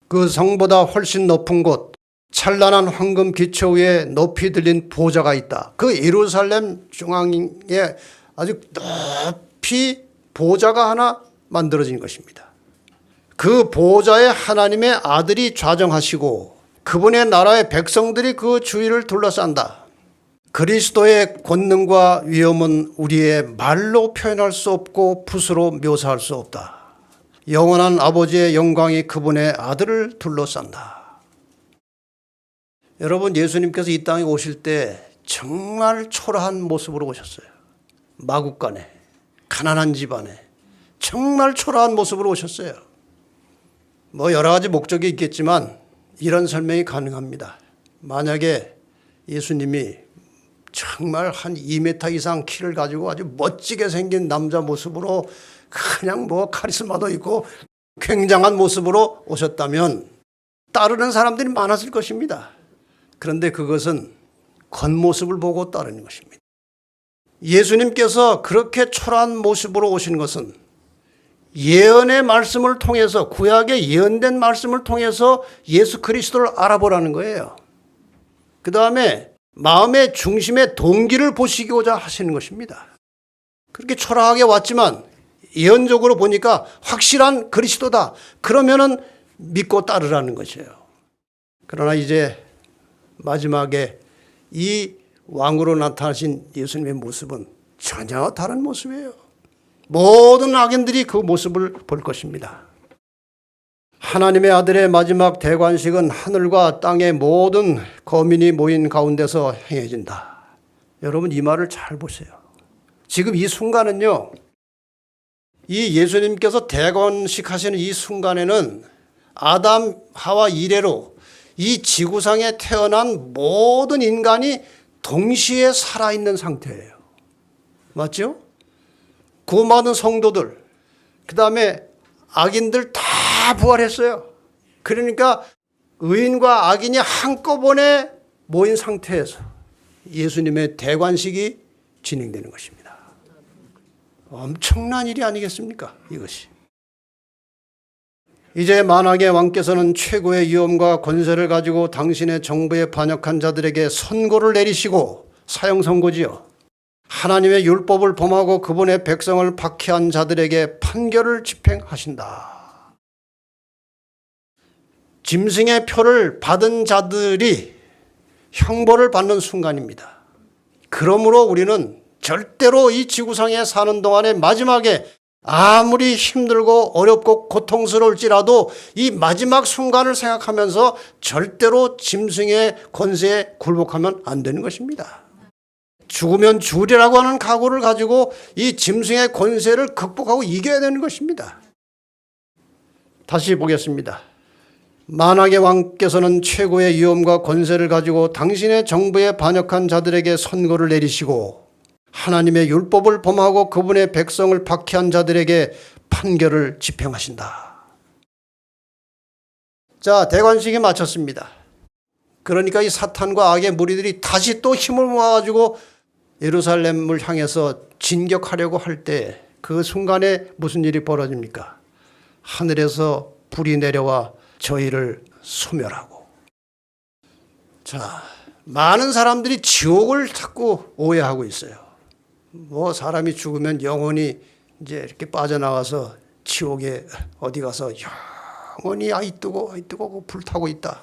그 성보다 훨씬 높은 곳 찬란한 황금 기초 위에 높이 들린 보좌가 있다. 그 예루살렘 중앙에 아주 높이 보좌가 하나 만들어진 것입니다. 그 보좌에 하나님의 아들이 좌정하시고 그분의 나라의 백성들이 그 주위를 둘러싼다. 그리스도의 권능과 위엄은 우리의 말로 표현할 수 없고 붓으로 묘사할 수 없다. 영원한 아버지의 영광이 그분의 아들을 둘러싼다. 여러분, 예수님께서 이 땅에 오실 때 정말 초라한 모습으로 오셨어요. 마국간에, 가난한 집안에 정말 초라한 모습으로 오셨어요. 뭐 여러 가지 목적이 있겠지만 이런 설명이 가능합니다. 만약에 예수님이 정말 한 2m 이상 키를 가지고 아주 멋지게 생긴 남자 모습으로 그냥 뭐 카리스마도 있고 굉장한 모습으로 오셨다면 따르는 사람들이 많았을 것입니다. 그런데 그것은 겉모습을 보고 따르는 것입니다. 예수님께서 그렇게 초라한 모습으로 오신 것은 예언의 말씀을 통해서, 구약의 예언된 말씀을 통해서 예수 그리스도를 알아보라는 거예요. 그 다음에 마음의 중심의 동기를 보시고자 하시는 것입니다. 그렇게 초라하게 왔지만 예언적으로 보니까 확실한 그리스도다. 그러면은 믿고 따르라는 것이에요. 그러나 이제 마지막에 이 왕으로 나타나신 예수님의 모습은 전혀 다른 모습이에요. 모든 악인들이 그 모습을 볼 것입니다. 하나님의 아들의 마지막 대관식은 하늘과 땅의 모든 거민이 모인 가운데서 행해진다. 여러분, 이 말을 잘 보세요. 지금 이 순간은요, 이 예수님께서 대관식 하시는 이 순간에는 아담, 하와 이래로 이 지구상에 태어난 모든 인간이 동시에 살아있는 상태예요. 맞죠? 구원받은 성도들, 그 다음에 악인들 다 부활했어요. 그러니까 의인과 악인이 한꺼번에 모인 상태에서 예수님의 대관식이 진행되는 것입니다. 엄청난 일이 아니겠습니까? 이것이. 이제 만왕의 왕께서는 최고의 위엄과 권세를 가지고 당신의 정부에 반역한 자들에게 선고를 내리시고, 사형 선고지요. 하나님의 율법을 범하고 그분의 백성을 박해한 자들에게 판결을 집행하신다. 짐승의 표를 받은 자들이 형벌을 받는 순간입니다. 그러므로 우리는 절대로 이 지구상에 사는 동안에 마지막에 아무리 힘들고 어렵고 고통스러울지라도 이 마지막 순간을 생각하면서 절대로 짐승의 권세에 굴복하면 안 되는 것입니다. 죽으면 죽으리라고 하는 각오를 가지고 이 짐승의 권세를 극복하고 이겨야 되는 것입니다. 다시 보겠습니다. 만왕의 왕께서는 최고의 위엄과 권세를 가지고 당신의 정부에 반역한 자들에게 선고를 내리시고 하나님의 율법을 범하고 그분의 백성을 박해한 자들에게 판결을 집행하신다. 자, 대관식이 마쳤습니다. 그러니까 이 사탄과 악의 무리들이 다시 또 힘을 모아가지고 예루살렘을 향해서 진격하려고 할 때 그 순간에 무슨 일이 벌어집니까? 하늘에서 불이 내려와 저희를 소멸하고. 자, 많은 사람들이 지옥을 자꾸 오해하고 있어요. 뭐 사람이 죽으면 영혼이 이제 이렇게 빠져나가서 지옥에 어디 가서 영원히 아이 뜨고 불타고 있다.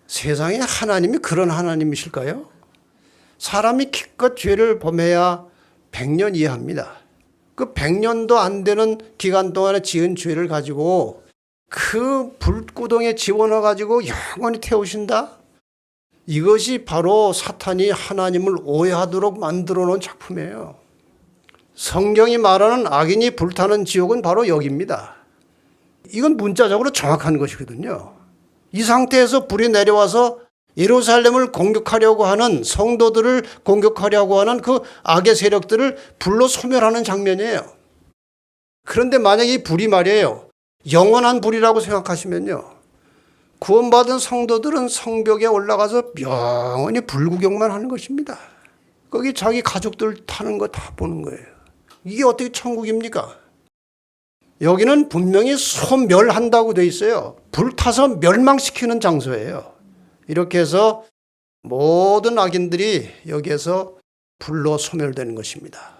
세상에 하나님이 그런 하나님이실까요? 사람이 기껏 죄를 범해야 100년 이해합니다. 그 100년도 안 되는 기간 동안에 지은 죄를 가지고 그 불구덩이에 집어넣어 가지고 영원히 태우신다? 이것이 바로 사탄이 하나님을 오해하도록 만들어 놓은 작품이에요. 성경이 말하는 악인이 불타는 지옥은 바로 여기입니다. 이건 문자적으로 정확한 것이거든요. 이 상태에서 불이 내려와서 예루살렘을 공격하려고 하는, 성도들을 공격하려고 하는 그 악의 세력들을 불로 소멸하는 장면이에요. 그런데 만약에 이 불이 말이에요, 영원한 불이라고 생각하시면요, 구원받은 성도들은 성벽에 올라가서 영원히 불구경만 하는 것입니다. 거기 자기 가족들 타는 거 다 보는 거예요. 이게 어떻게 천국입니까? 여기는 분명히 소멸한다고 돼 있어요. 불타서 멸망시키는 장소예요. 이렇게 해서 모든 악인들이 여기에서 불로 소멸되는 것입니다.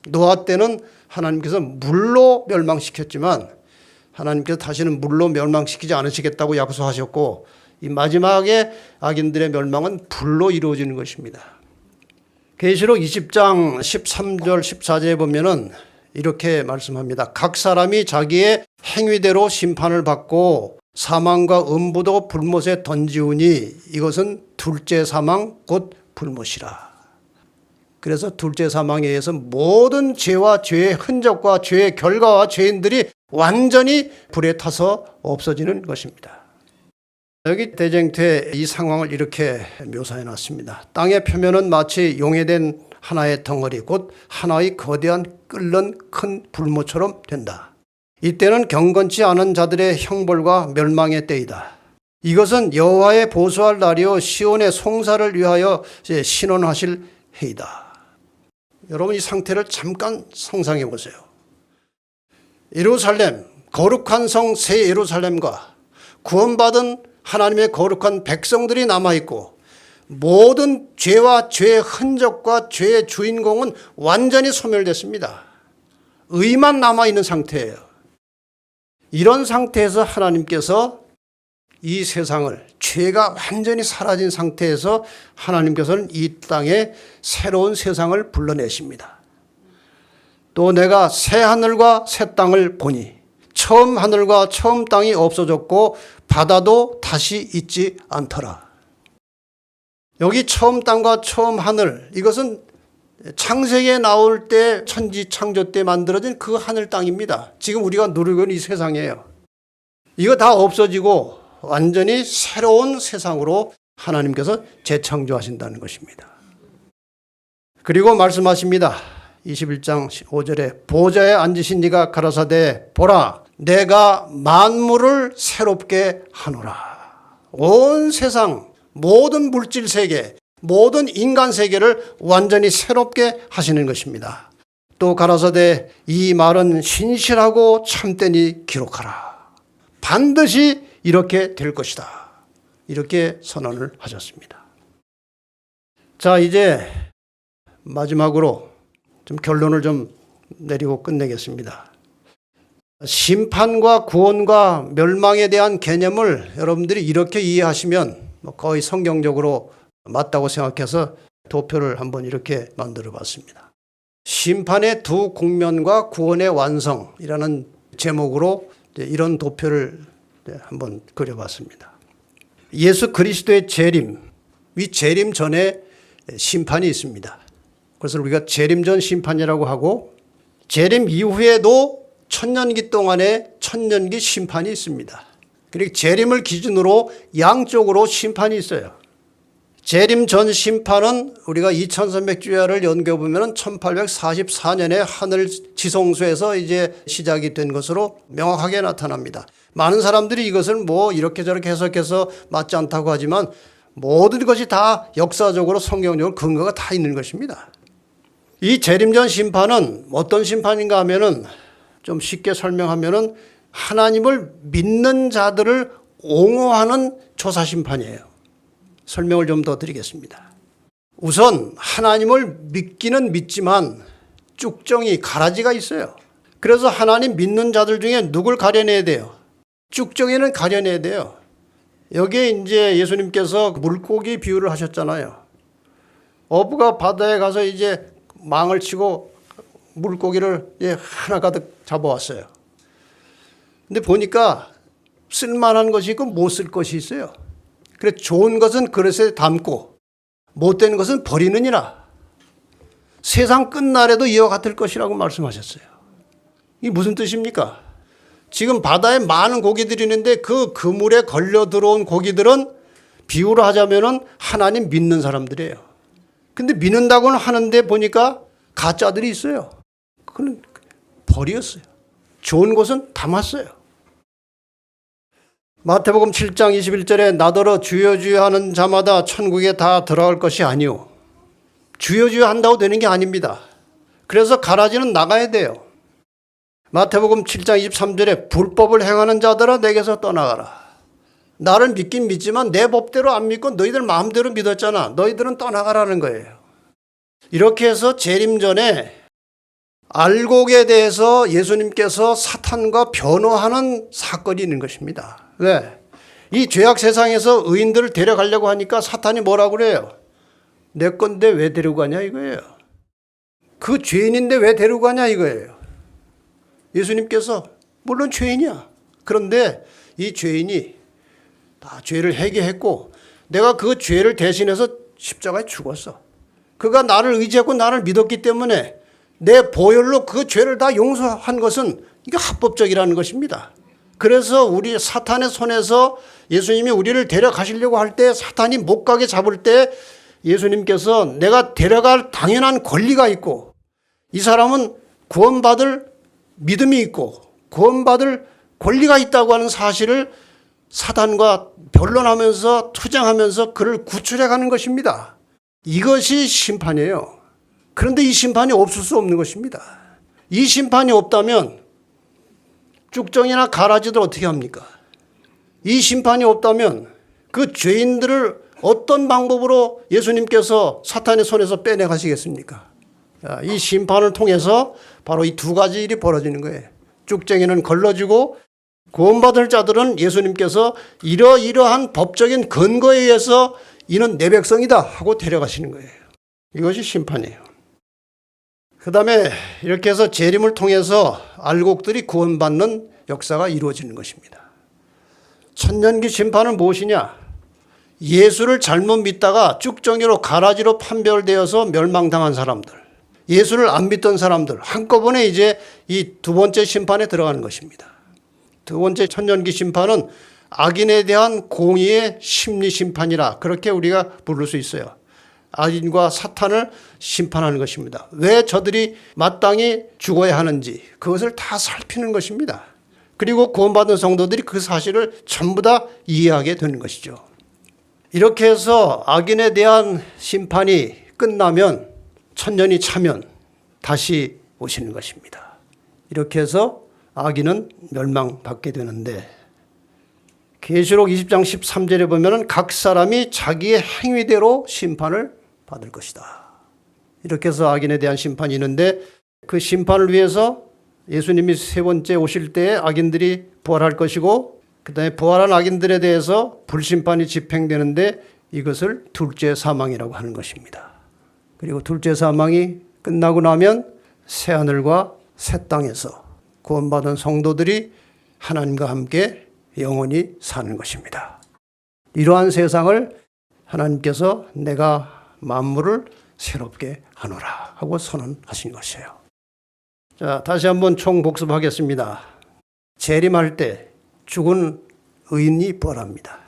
노아 때는 하나님께서 물로 멸망시켰지만 하나님께서 다시는 물로 멸망시키지 않으시겠다고 약속하셨고, 이 마지막에 악인들의 멸망은 불로 이루어지는 것입니다. 계시록 20장 13절 14절에 보면은 이렇게 말씀합니다. 각 사람이 자기의 행위대로 심판을 받고 사망과 음부도 불못에 던지우니 이것은 둘째 사망 곧 불못이라. 그래서 둘째 사망에 의해서 모든 죄와 죄의 흔적과 죄의 결과와 죄인들이 완전히 불에 타서 없어지는 것입니다. 여기 대쟁투의 이 상황을 이렇게 묘사해 놨습니다. 땅의 표면은 마치 용해된 하나의 덩어리 곧 하나의 거대한 끓는 큰 불못처럼 된다. 이때는 경건치 않은 자들의 형벌과 멸망의 때이다. 이것은 여호와의 보수할 날이요 시온의 송사를 위하여 신원하실 해이다. 여러분 이 상태를 잠깐 상상해 보세요. 예루살렘, 거룩한 성 새 예루살렘과 구원받은 하나님의 거룩한 백성들이 남아있고 모든 죄와 죄의 흔적과 죄의 주인공은 완전히 소멸됐습니다. 의만 남아있는 상태예요. 이런 상태에서 하나님께서 이 세상을 죄가 완전히 사라진 상태에서 하나님께서는 이 땅에 새로운 세상을 불러내십니다. 또 내가 새 하늘과 새 땅을 보니 처음 하늘과 처음 땅이 없어졌고 바다도 다시 있지 않더라. 여기 처음 땅과 처음 하늘, 이것은 창세기에 나올 때 천지 창조 때 만들어진 그 하늘 땅입니다. 지금 우리가 누리고 있는 이 세상이에요. 이거 다 없어지고 완전히 새로운 세상으로 하나님께서 재창조하신다는 것입니다. 그리고 말씀하십니다. 21장 5절에 보좌에 앉으신 이가 가라사대 보라 내가 만물을 새롭게 하노라. 온 세상 모든 물질 세계 모든 인간 세계를 완전히 새롭게 하시는 것입니다. 또 가라사대 이 말은 신실하고 참되니 기록하라. 반드시 이렇게 될 것이다. 이렇게 선언을 하셨습니다. 자, 이제 마지막으로 좀 결론을 좀 내리고 끝내겠습니다. 심판과 구원과 멸망에 대한 개념을 여러분들이 이렇게 이해하시면 거의 성경적으로 맞다고 생각해서 도표를 한번 이렇게 만들어 봤습니다. 심판의 두 국면과 구원의 완성이라는 제목으로 이런 도표를 한번 그려봤습니다. 예수 그리스도의 재림, 이 재림 전에 심판이 있습니다. 그래서 우리가 재림 전 심판이라고 하고 재림 이후에도 천년기 동안에 천년기 심판이 있습니다. 그리고 재림을 기준으로 양쪽으로 심판이 있어요. 재림 전 심판은 우리가 2300주야를 연결해보면 1844년에 하늘 지성소에서 이제 시작이 된 것으로 명확하게 나타납니다. 많은 사람들이 이것을 뭐 이렇게 저렇게 해석해서 맞지 않다고 하지만 모든 것이 다 역사적으로 성경적으로 근거가 다 있는 것입니다. 이 재림 전 심판은 어떤 심판인가 하면은 좀 쉽게 설명하면은 하나님을 믿는 자들을 옹호하는 조사 심판이에요. 설명을 좀 더 드리겠습니다. 우선 하나님을 믿기는 믿지만 쭉정이 가라지가 있어요. 그래서 하나님 믿는 자들 중에 누굴 가려내야 돼요? 쭉정이는 가려내야 돼요. 여기에 이제 예수님께서 물고기 비유를 하셨잖아요. 어부가 바다에 가서 이제 망을 치고 물고기를 하나 가득 잡아왔어요. 근데 보니까 쓸만한 것이 있고 못 쓸 것이 있어요. 그래 좋은 것은 그릇에 담고 못된 것은 버리느니라. 세상 끝날에도 이와 같을 것이라고 말씀하셨어요. 이게 무슨 뜻입니까? 지금 바다에 많은 고기들이 있는데 그 그물에 걸려 들어온 고기들은 비유로 하자면은 하나님 믿는 사람들이에요. 근데 믿는다고는 하는데 보니까 가짜들이 있어요. 그건 버렸어요. 좋은 것은 담았어요. 마태복음 7장 21절에 나더러 주여 주여 하는 자마다 천국에 다 들어갈 것이 아니오. 주여 주여 한다고 되는 게 아닙니다. 그래서 가라지는 나가야 돼요. 마태복음 7장 23절에 불법을 행하는 자들아 내게서 떠나가라. 나를 믿긴 믿지만 내 법대로 안 믿고 너희들 마음대로 믿었잖아. 너희들은 떠나가라는 거예요. 이렇게 해서 재림 전에 알곡에 대해서 예수님께서 사탄과 변호하는 사건이 있는 것입니다. 왜? 이 죄악 세상에서 의인들을 데려가려고 하니까 사탄이 뭐라고 그래요? 내 건데 왜 데리고 가냐 이거예요. 그 죄인인데 왜 데리고 가냐 이거예요. 예수님께서 물론 죄인이야. 그런데 이 죄인이 다 죄를 회개했고 내가 그 죄를 대신해서 십자가에 죽었어. 그가 나를 의지하고 나를 믿었기 때문에 내 보혈로 그 죄를 다 용서한 것은 이게 합법적이라는 것입니다. 그래서 우리 사탄의 손에서 예수님이 우리를 데려가시려고 할 때 사탄이 못 가게 잡을 때 예수님께서 내가 데려갈 당연한 권리가 있고 이 사람은 구원받을 믿음이 있고 구원받을 권리가 있다고 하는 사실을 사단과 변론하면서 투쟁하면서 그를 구출해 가는 것입니다. 이것이 심판이에요. 그런데 이 심판이 없을 수 없는 것입니다. 이 심판이 없다면 쭉정이나 가라지들 어떻게 합니까? 이 심판이 없다면 그 죄인들을 어떤 방법으로 예수님께서 사탄의 손에서 빼내가시겠습니까? 이 심판을 통해서 바로 이 두 가지 일이 벌어지는 거예요. 쭉정이는 걸러지고 구원받을 자들은 예수님께서 이러이러한 법적인 근거에 의해서 이는 내 백성이다 하고 데려가시는 거예요. 이것이 심판이에요. 그 다음에 이렇게 해서 재림을 통해서 알곡들이 구원받는 역사가 이루어지는 것입니다. 천년기 심판은 무엇이냐? 예수를 잘못 믿다가 쭉정이로 가라지로 판별되어서 멸망당한 사람들, 예수를 안 믿던 사람들 한꺼번에 이제 이 두 번째 심판에 들어가는 것입니다. 두 번째 천년기 심판은 악인에 대한 공의의 심리 심판이라 그렇게 우리가 부를 수 있어요. 악인과 사탄을 심판하는 것입니다. 왜 저들이 마땅히 죽어야 하는지 그것을 다 살피는 것입니다. 그리고 구원받은 성도들이 그 사실을 전부 다 이해하게 되는 것이죠. 이렇게 해서 악인에 대한 심판이 끝나면 천년이 차면 다시 오시는 것입니다. 이렇게 해서 악인은 멸망받게 되는데 계시록 20장 13절에 보면 각 사람이 자기의 행위대로 심판을 받을 것이다. 이렇게 해서 악인에 대한 심판이 있는데 그 심판을 위해서 예수님이 세 번째 오실 때에 악인들이 부활할 것이고 그 다음에 부활한 악인들에 대해서 불심판이 집행되는데 이것을 둘째 사망이라고 하는 것입니다. 그리고 둘째 사망이 끝나고 나면 새하늘과 새 땅에서 구원받은 성도들이 하나님과 함께 영원히 사는 것입니다. 이러한 세상을 하나님께서 내가 만물을 새롭게 하노라 하고 선언하신 것이에요. 자, 다시 한번 총복습하겠습니다. 재림할 때 죽은 의인이 부활합니다.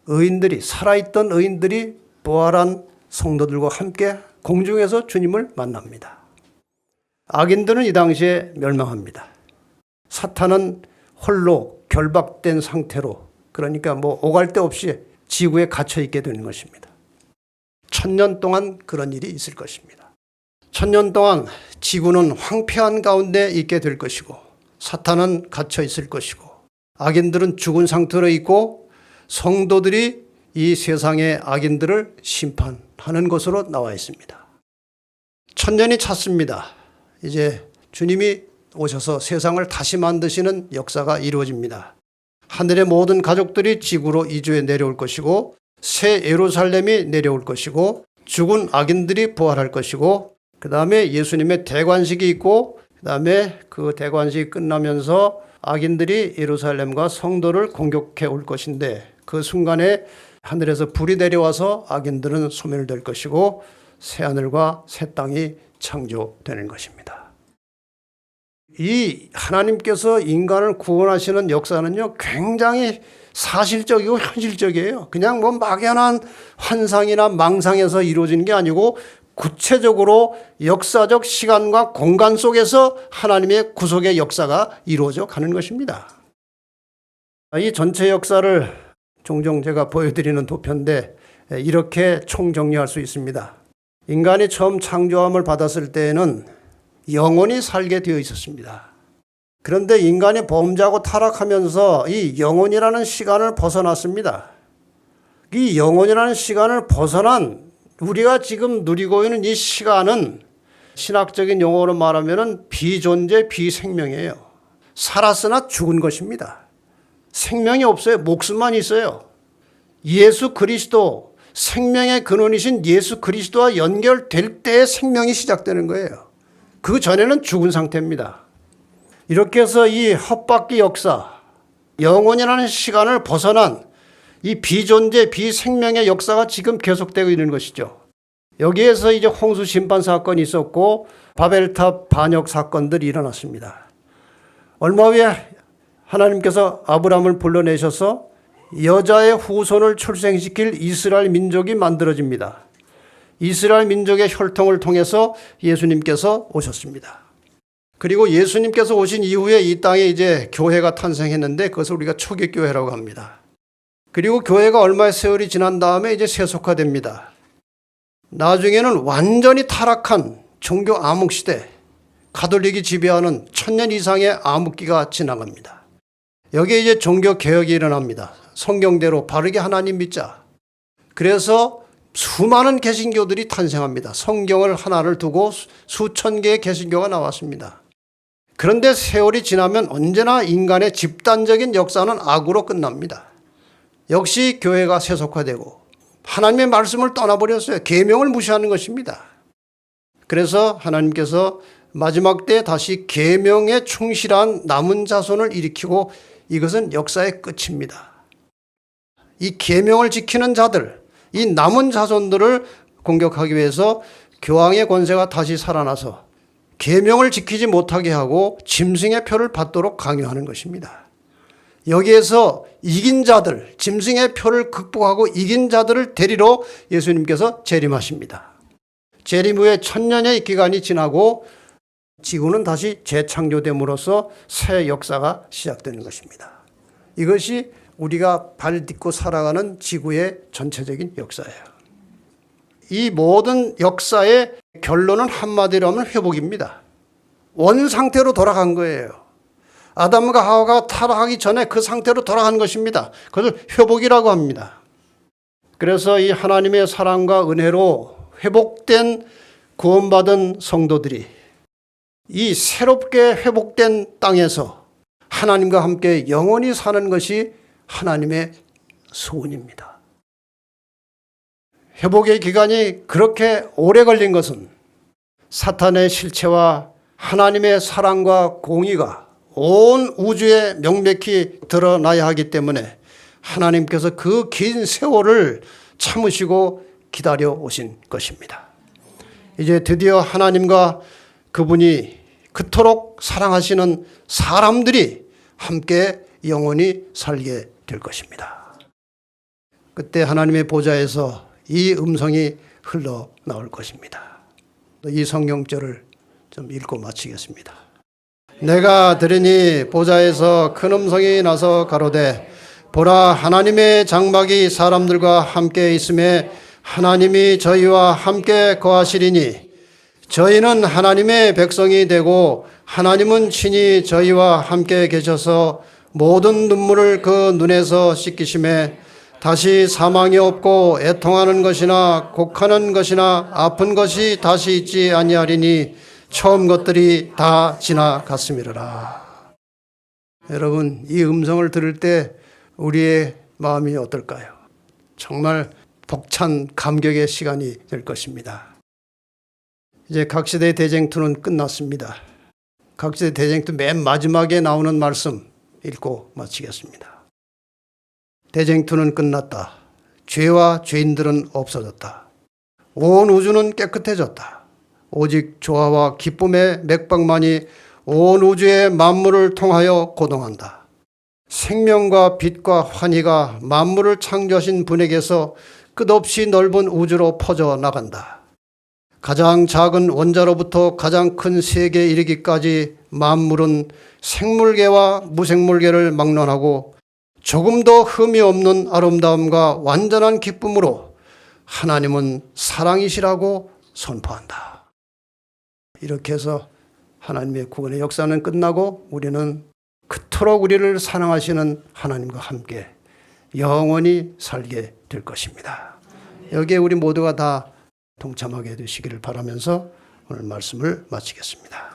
의인들이 살아있던 의인들이 부활한 성도들과 함께 공중에서 주님을 만납니다. 악인들은 이 당시에 멸망합니다. 사탄은 홀로 결박된 상태로 그러니까 오갈 데 없이 지구에 갇혀 있게 되는 것입니다. 1000년 동안 그런 일이 있을 것입니다. 1000년 동안 지구는 황폐한 가운데 있게 될 것이고 사탄은 갇혀 있을 것이고 악인들은 죽은 상태로 있고 성도들이 이 세상의 악인들을 심판하는 것으로 나와 있습니다. 1000년이 찼습니다. 이제 주님이 오셔서 세상을 다시 만드시는 역사가 이루어집니다. 하늘의 모든 가족들이 지구로 이주해 내려올 것이고 새 예루살렘이 내려올 것이고 죽은 악인들이 부활할 것이고 그 다음에 예수님의 대관식이 있고 그 다음에 그 대관식이 끝나면서 악인들이 예루살렘과 성도를 공격해 올 것인데 그 순간에 하늘에서 불이 내려와서 악인들은 소멸될 것이고 새하늘과 새 땅이 창조되는 것입니다. 이 하나님께서 인간을 구원하시는 역사는요 굉장히 사실적이고 현실적이에요. 그냥 막연한 환상이나 망상에서 이루어지는 게 아니고 구체적으로 역사적 시간과 공간 속에서 하나님의 구속의 역사가 이루어져 가는 것입니다. 이 전체 역사를 종종 제가 보여드리는 도표인데 이렇게 총정리할 수 있습니다. 인간이 처음 창조함을 받았을 때에는 영원히 살게 되어 있었습니다. 그런데 인간이 범죄하고 타락하면서 이 영원이라는 시간을 벗어났습니다. 이 영원이라는 시간을 벗어난 우리가 지금 누리고 있는 이 시간은 신학적인 용어로 말하면 비존재, 비생명이에요. 살았으나 죽은 것입니다. 생명이 없어요. 목숨만 있어요. 예수 그리스도 생명의 근원이신 예수 그리스도와 연결될 때 생명이 시작되는 거예요. 그 전에는 죽은 상태입니다. 이렇게 해서 이 헛바퀴 역사, 영원이라는 시간을 벗어난 이 비존재, 비생명의 역사가 지금 계속되고 있는 것이죠. 여기에서 이제 홍수 심판 사건이 있었고 바벨탑 반역 사건들이 일어났습니다. 얼마 후에 하나님께서 아브라함을 불러내셔서 여자의 후손을 출생시킬 이스라엘 민족이 만들어집니다. 이스라엘 민족의 혈통을 통해서 예수님께서 오셨습니다. 그리고 예수님께서 오신 이후에 이 땅에 이제 교회가 탄생했는데 그것을 우리가 초기교회라고 합니다. 그리고 교회가 얼마의 세월이 지난 다음에 이제 세속화됩니다. 나중에는 완전히 타락한 종교 암흑시대, 가톨릭이 지배하는 1000년 이상의 암흑기가 지나갑니다. 여기에 이제 종교개혁이 일어납니다. 성경대로 바르게 하나님 믿자. 그래서 수많은 개신교들이 탄생합니다. 성경을 하나를 두고 수천 개의 개신교가 나왔습니다. 그런데 세월이 지나면 언제나 인간의 집단적인 역사는 악으로 끝납니다. 역시 교회가 세속화되고 하나님의 말씀을 떠나버렸어요. 계명을 무시하는 것입니다. 그래서 하나님께서 마지막 때 다시 계명에 충실한 남은 자손을 일으키고 이것은 역사의 끝입니다. 이 계명을 지키는 자들, 이 남은 자손들을 공격하기 위해서 교황의 권세가 다시 살아나서 계명을 지키지 못하게 하고 짐승의 표를 받도록 강요하는 것입니다. 여기에서 이긴 자들, 짐승의 표를 극복하고 이긴 자들을 데리러 예수님께서 재림하십니다. 재림 후에 1000년의 기간이 지나고 지구는 다시 재창조됨으로써 새 역사가 시작되는 것입니다. 이것이 우리가 발 딛고 살아가는 지구의 전체적인 역사예요. 이 모든 역사의 결론은 한마디로 하면 회복입니다. 원 상태로 돌아간 거예요. 아담과 하와가 타락하기 전에 그 상태로 돌아간 것입니다. 그것을 회복이라고 합니다. 그래서 이 하나님의 사랑과 은혜로 회복된 구원받은 성도들이 이 새롭게 회복된 땅에서 하나님과 함께 영원히 사는 것이 하나님의 소원입니다. 회복의 기간이 그렇게 오래 걸린 것은 사탄의 실체와 하나님의 사랑과 공의가 온 우주에 명백히 드러나야 하기 때문에 하나님께서 그 긴 세월을 참으시고 기다려 오신 것입니다. 이제 드디어 하나님과 그분이 그토록 사랑하시는 사람들이 함께 영원히 살게 될 것입니다. 그때 하나님의 보좌에서 이 음성이 흘러나올 것입니다. 이 성경절을 좀 읽고 마치겠습니다. 내가 들으니 보좌에서 큰 음성이 나서 가로되 보라 하나님의 장막이 사람들과 함께 있음에 하나님이 저희와 함께 거하시리니 저희는 하나님의 백성이 되고 하나님은 친히 저희와 함께 계셔서 모든 눈물을 그 눈에서 씻기심에 다시 사망이 없고 애통하는 것이나 곡하는 것이나 아픈 것이 다시 있지 아니하리니 처음 것들이 다 지나갔음이로라. 여러분, 이 음성을 들을 때 우리의 마음이 어떨까요? 정말 벅찬 감격의 시간이 될 것입니다. 이제 각시대 대쟁투는 끝났습니다. 각시대 대쟁투 맨 마지막에 나오는 말씀 읽고 마치겠습니다. 대쟁투는 끝났다. 죄와 죄인들은 없어졌다. 온 우주는 깨끗해졌다. 오직 조화와 기쁨의 맥박만이 온 우주의 만물을 통하여 고동한다. 생명과 빛과 환희가 만물을 창조하신 분에게서 끝없이 넓은 우주로 퍼져 나간다. 가장 작은 원자로부터 가장 큰 세계에 이르기까지 만물은 생물계와 무생물계를 막론하고 조금 더 흠이 없는 아름다움과 완전한 기쁨으로 하나님은 사랑이시라고 선포한다. 이렇게 해서 하나님의 구원의 역사는 끝나고 우리는 그토록 우리를 사랑하시는 하나님과 함께 영원히 살게 될 것입니다. 여기에 우리 모두가 다 동참하게 되시기를 바라면서 오늘 말씀을 마치겠습니다.